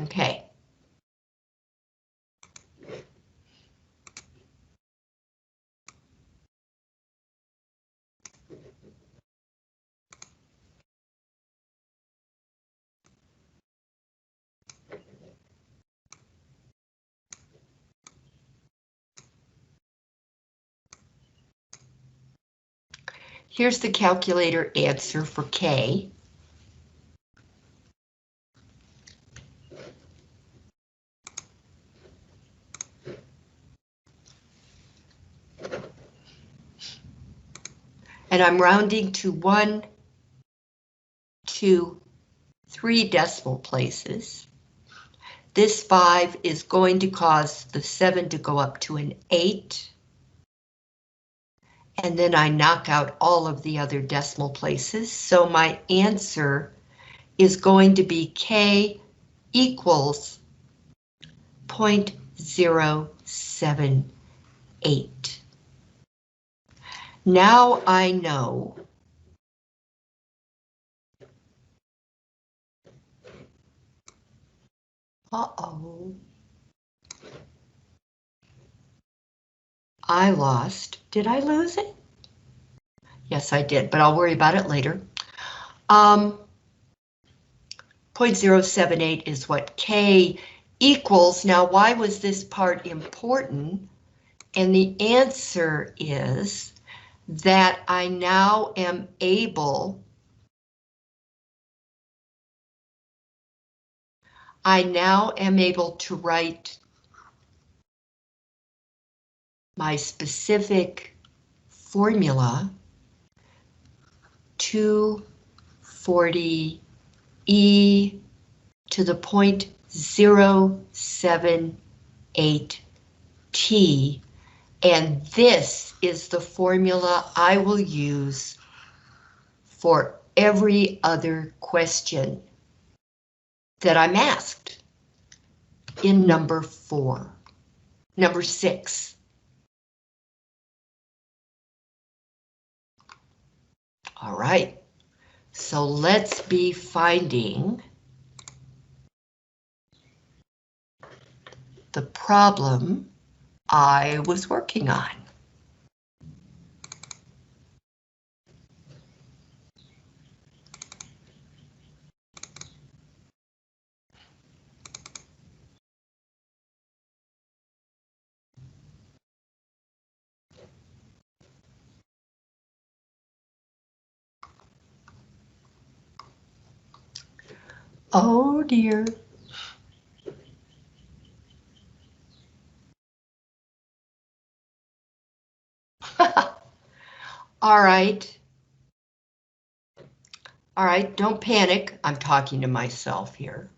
Okay. Here's the calculator answer for K. And I'm rounding to 1, 2, 3 decimal places. This 5 is going to cause the 7 to go up to an 8. And then I knock out all of the other decimal places. So my answer is going to be K equals 0.078. Now I know I lost. Did I lose it? Yes, I did, but I'll worry about it later. 0.078 is what K equals. Now, why was this part important? And the answer is that I now am able to write my specific formula 240e to the 0.078t, and this is the formula I will use for every other question that I'm asked in number 6. All right, so let's be finding the problem I was working on. Oh dear. All right. All right, don't panic. I'm talking to myself here.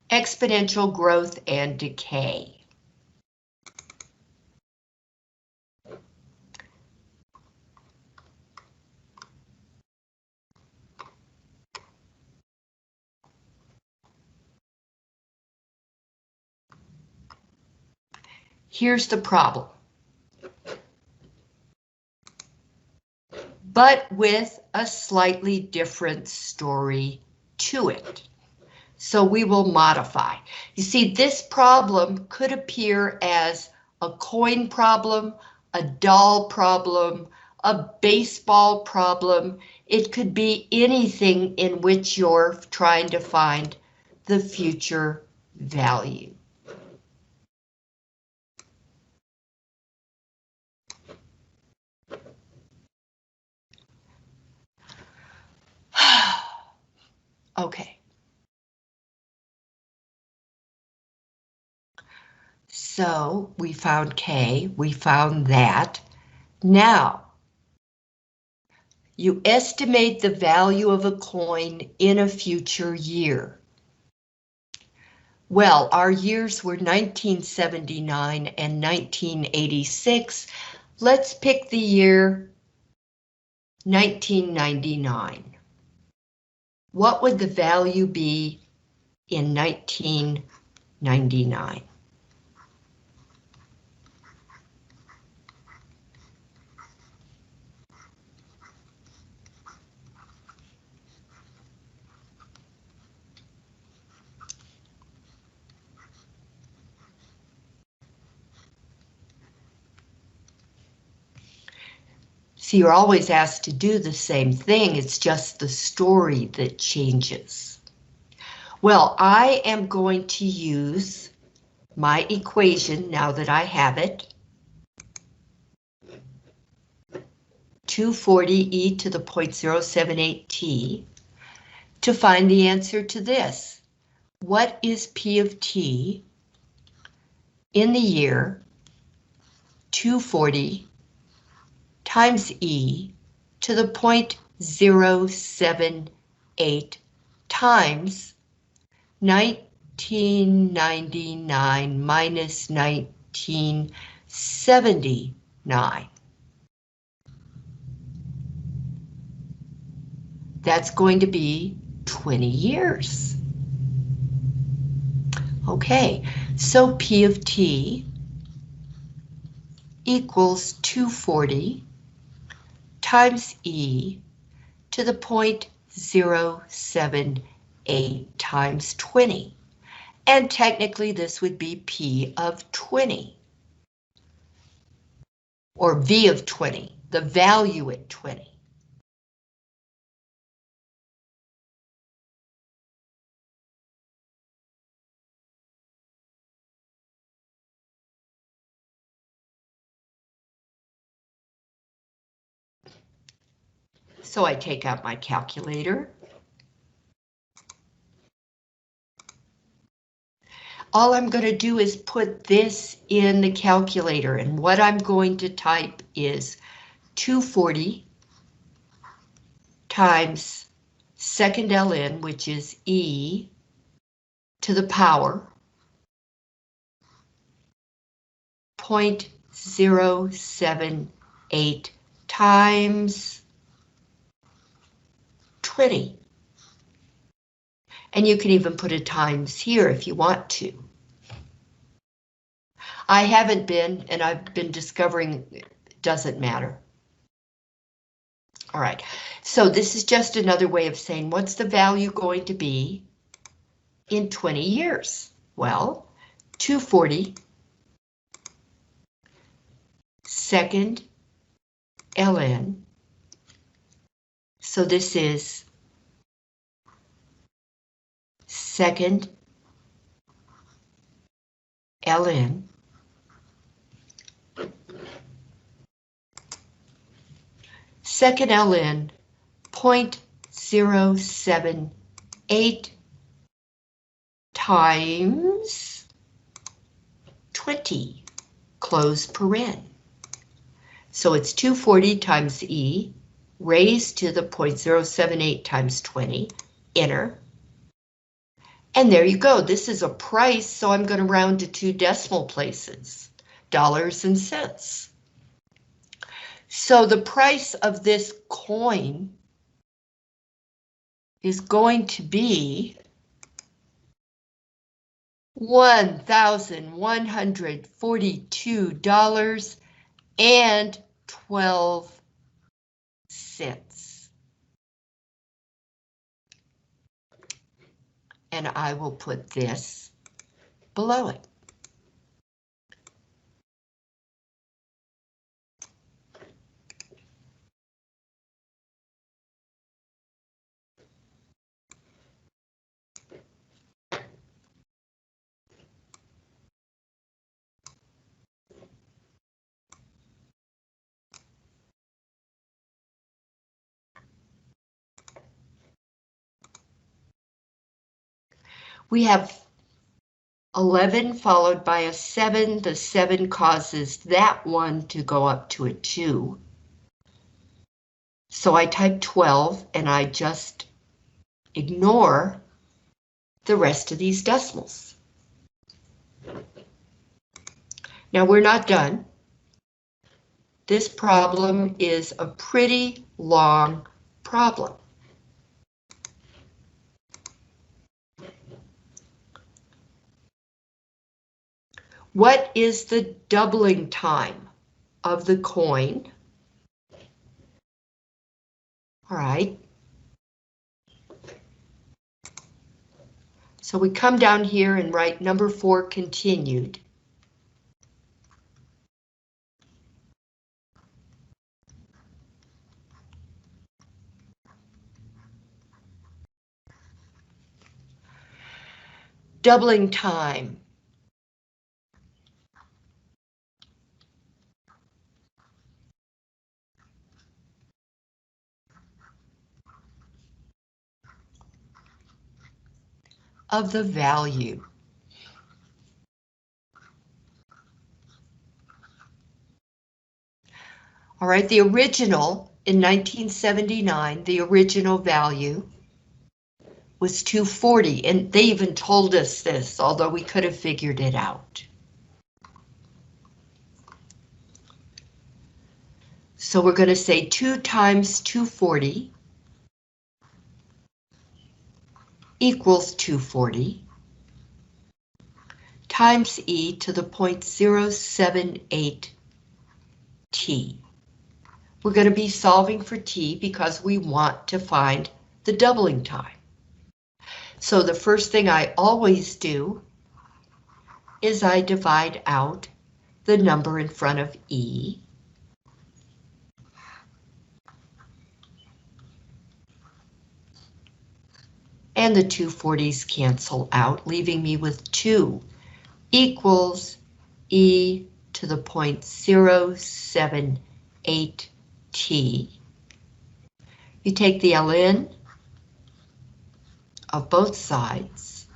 Exponential growth and decay. Here's the problem. But with a slightly different story to it. So we will modify. You see, this problem could appear as a coin problem, a doll problem, a baseball problem. It could be anything in which you're trying to find the future value. Okay. So we found K, we found that. Now, you estimate the value of a coin in a future year. Well, our years were 1979 and 1986. Let's pick the year 1999. What would the value be in 1999? So you're always asked to do the same thing, it's just the story that changes. Well, I am going to use my equation now that I have it. 240e to the 0.078t to find the answer to this. What is P of t in the year 240 times e to the 0.078 times 1999 minus 1979? That's going to be 20 years. Okay, so P of t equals 240 times e to the 0.078 times 20. And technically this would be P of 20. Or V of 20, the value at 20. So I take out my calculator. All I'm going to do is put this in the calculator, and what I'm going to type is 240 times second ln, which is e to the power 0.078 times 20. And you can even put a times here if you want to. I haven't been, and I've been discovering it doesn't matter. All right, so this is just another way of saying what's the value going to be in 20 years? Well, 240 second ln. So this is second ln second ln 0.078 times 20, close paren. So it's 240 times e raised to the 0.078 times 20, enter. And there you go. This is a price, so I'm going to round to 2 decimal places, dollars and cents. So the price of this coin is going to be $1,142.12. And I will put this below it. We have 11 followed by a 7. The 7 causes that one to go up to a 2. So I type 12 and I just ignore the rest of these decimals. Now we're not done. This problem is a pretty long problem. What is the doubling time of the coin? All right. So we come down here and write number 4 continued. Doubling time. Of the value. All right, the original in 1979, the original value was 240, and they even told us this, although we could have figured it out. So we're going to say 2 times 240 equals 240 times e to the 0.078 t. We're going to be solving for t because we want to find the doubling time. So the first thing I always do is I divide out the number in front of e. And the 240s cancel out, leaving me with 2 equals e to the 0.078 t. You take the ln of both sides.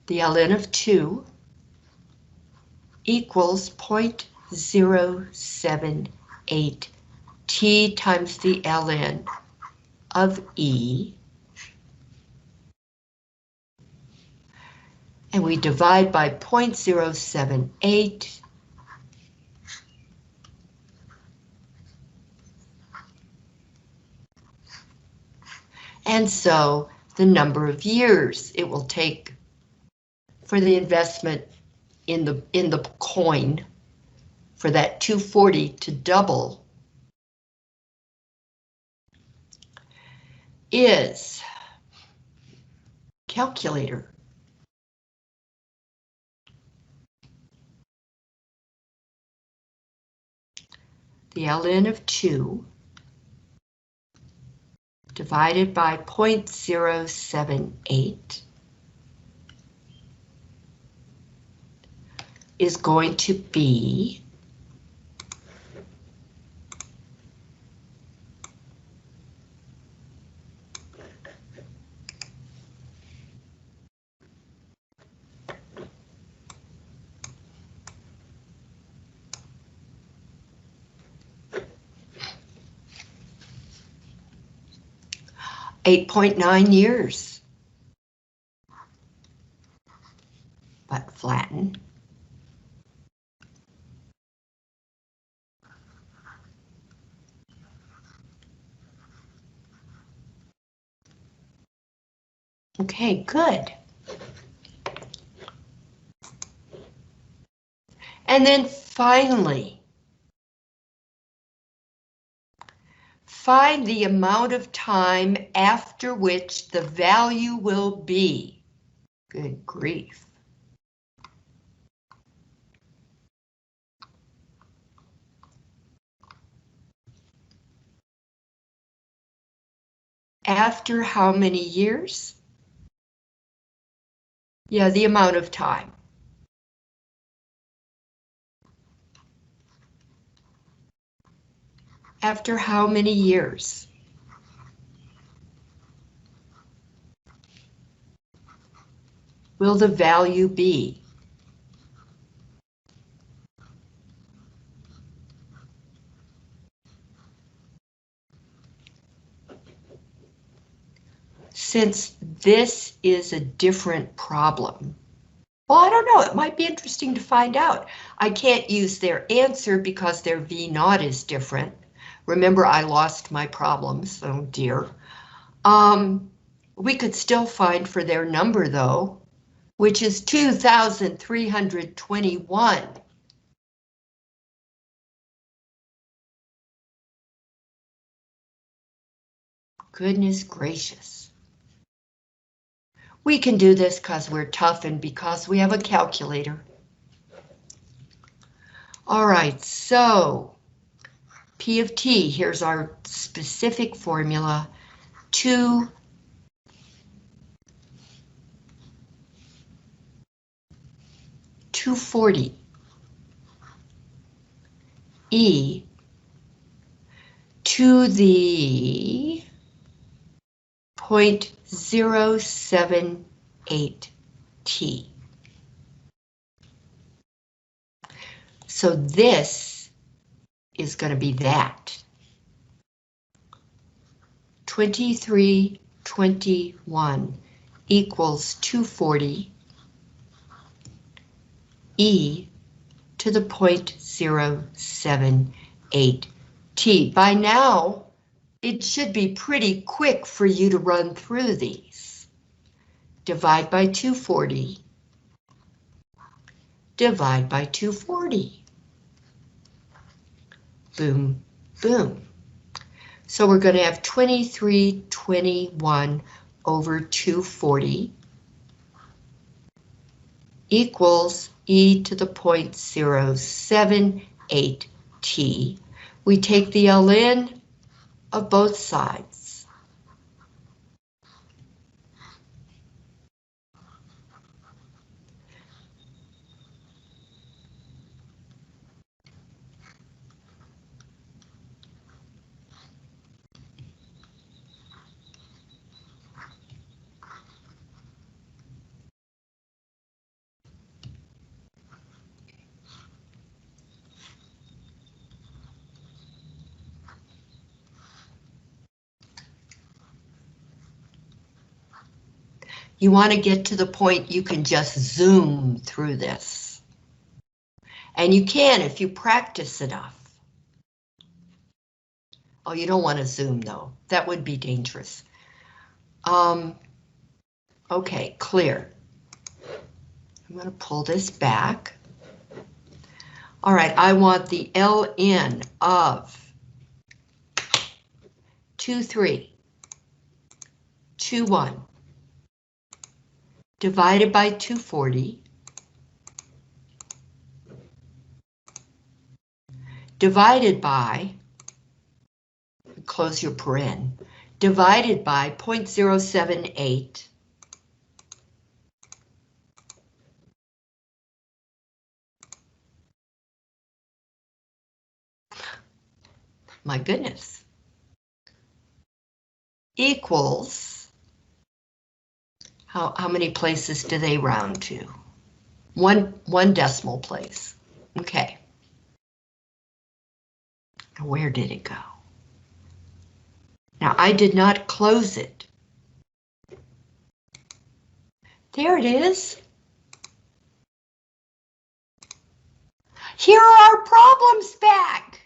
The ln of 2 equals 0.078 t times the ln of e. And we divide by 0.078. And so the number of years it will take for the investment in the coin for that 240 to double is, calculator, the ln of 2 divided by 0.078 is going to be 8.9 years. But flatten. Okay, good. And then finally, find the amount of time after which the value will be. Good grief. After how many years? Yeah, the amount of time. After how many years? Will the value be? Since this is a different problem, well, I don't know, it might be interesting to find out. I can't use their answer because their V0 is different. Remember, I lost my problems, oh dear. We could still find for their number though, which is 2,321. Goodness gracious. We can do this because we're tough and because we have a calculator. All right, so P of t, here's our specific formula, 240 e to the 0.078 t. So this is going to be that. 2321 equals 240 e to the 0.078 t. By now, it should be pretty quick for you to run through these. Divide by 240. Divide by 240. Boom, boom. So we're going to have 2321 over 240 equals e to the 0.078 t. We take the ln of both sides. You want to get to the point you can just zoom through this. And you can if you practice enough. Oh, you don't want to zoom though. That would be dangerous. Okay, clear. I'm going to pull this back. All right, I want the ln of 2321 divided by 240 divided by, close your paren, divided by 0.078 my goodness, equals, how many places do they round to? One decimal place. Okay. Where did it go? Now, I did not close it. There it is. Here are our problems back.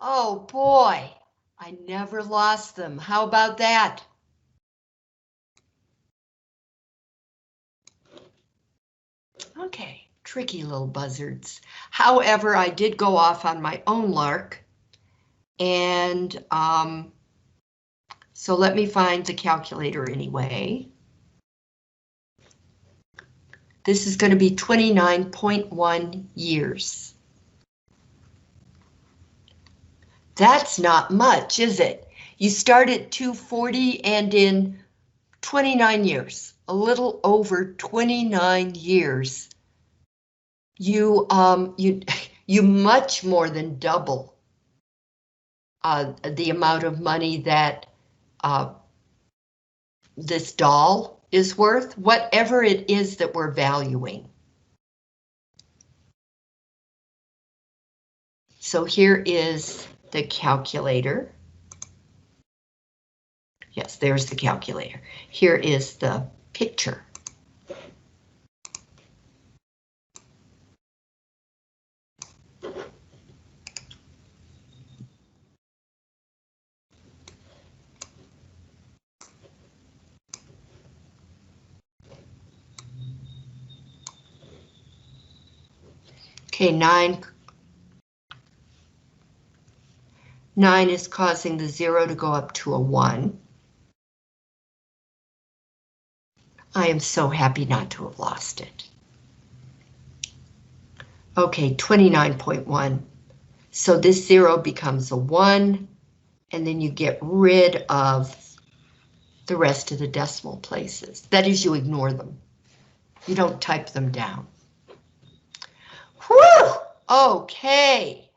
Oh boy, I never lost them. How about that? Okay, tricky little buzzards. However, I did go off on my own lark. And so let me find the calculator anyway. This is going to be 29.1 years. That's not much, is it? You start at 240 and in 29 years, a little over 29 years, you much more than double the amount of money that this doll is worth, whatever it is that we're valuing. So here is the calculator. Yes, there's the calculator. Here is the picture. Okay, 9 is causing the 0 to go up to a 1. I am so happy not to have lost it. Okay, 29.1. So this 0 becomes a 1, and then you get rid of the rest of the decimal places. That is, you ignore them. You don't type them down. Whew! Okay.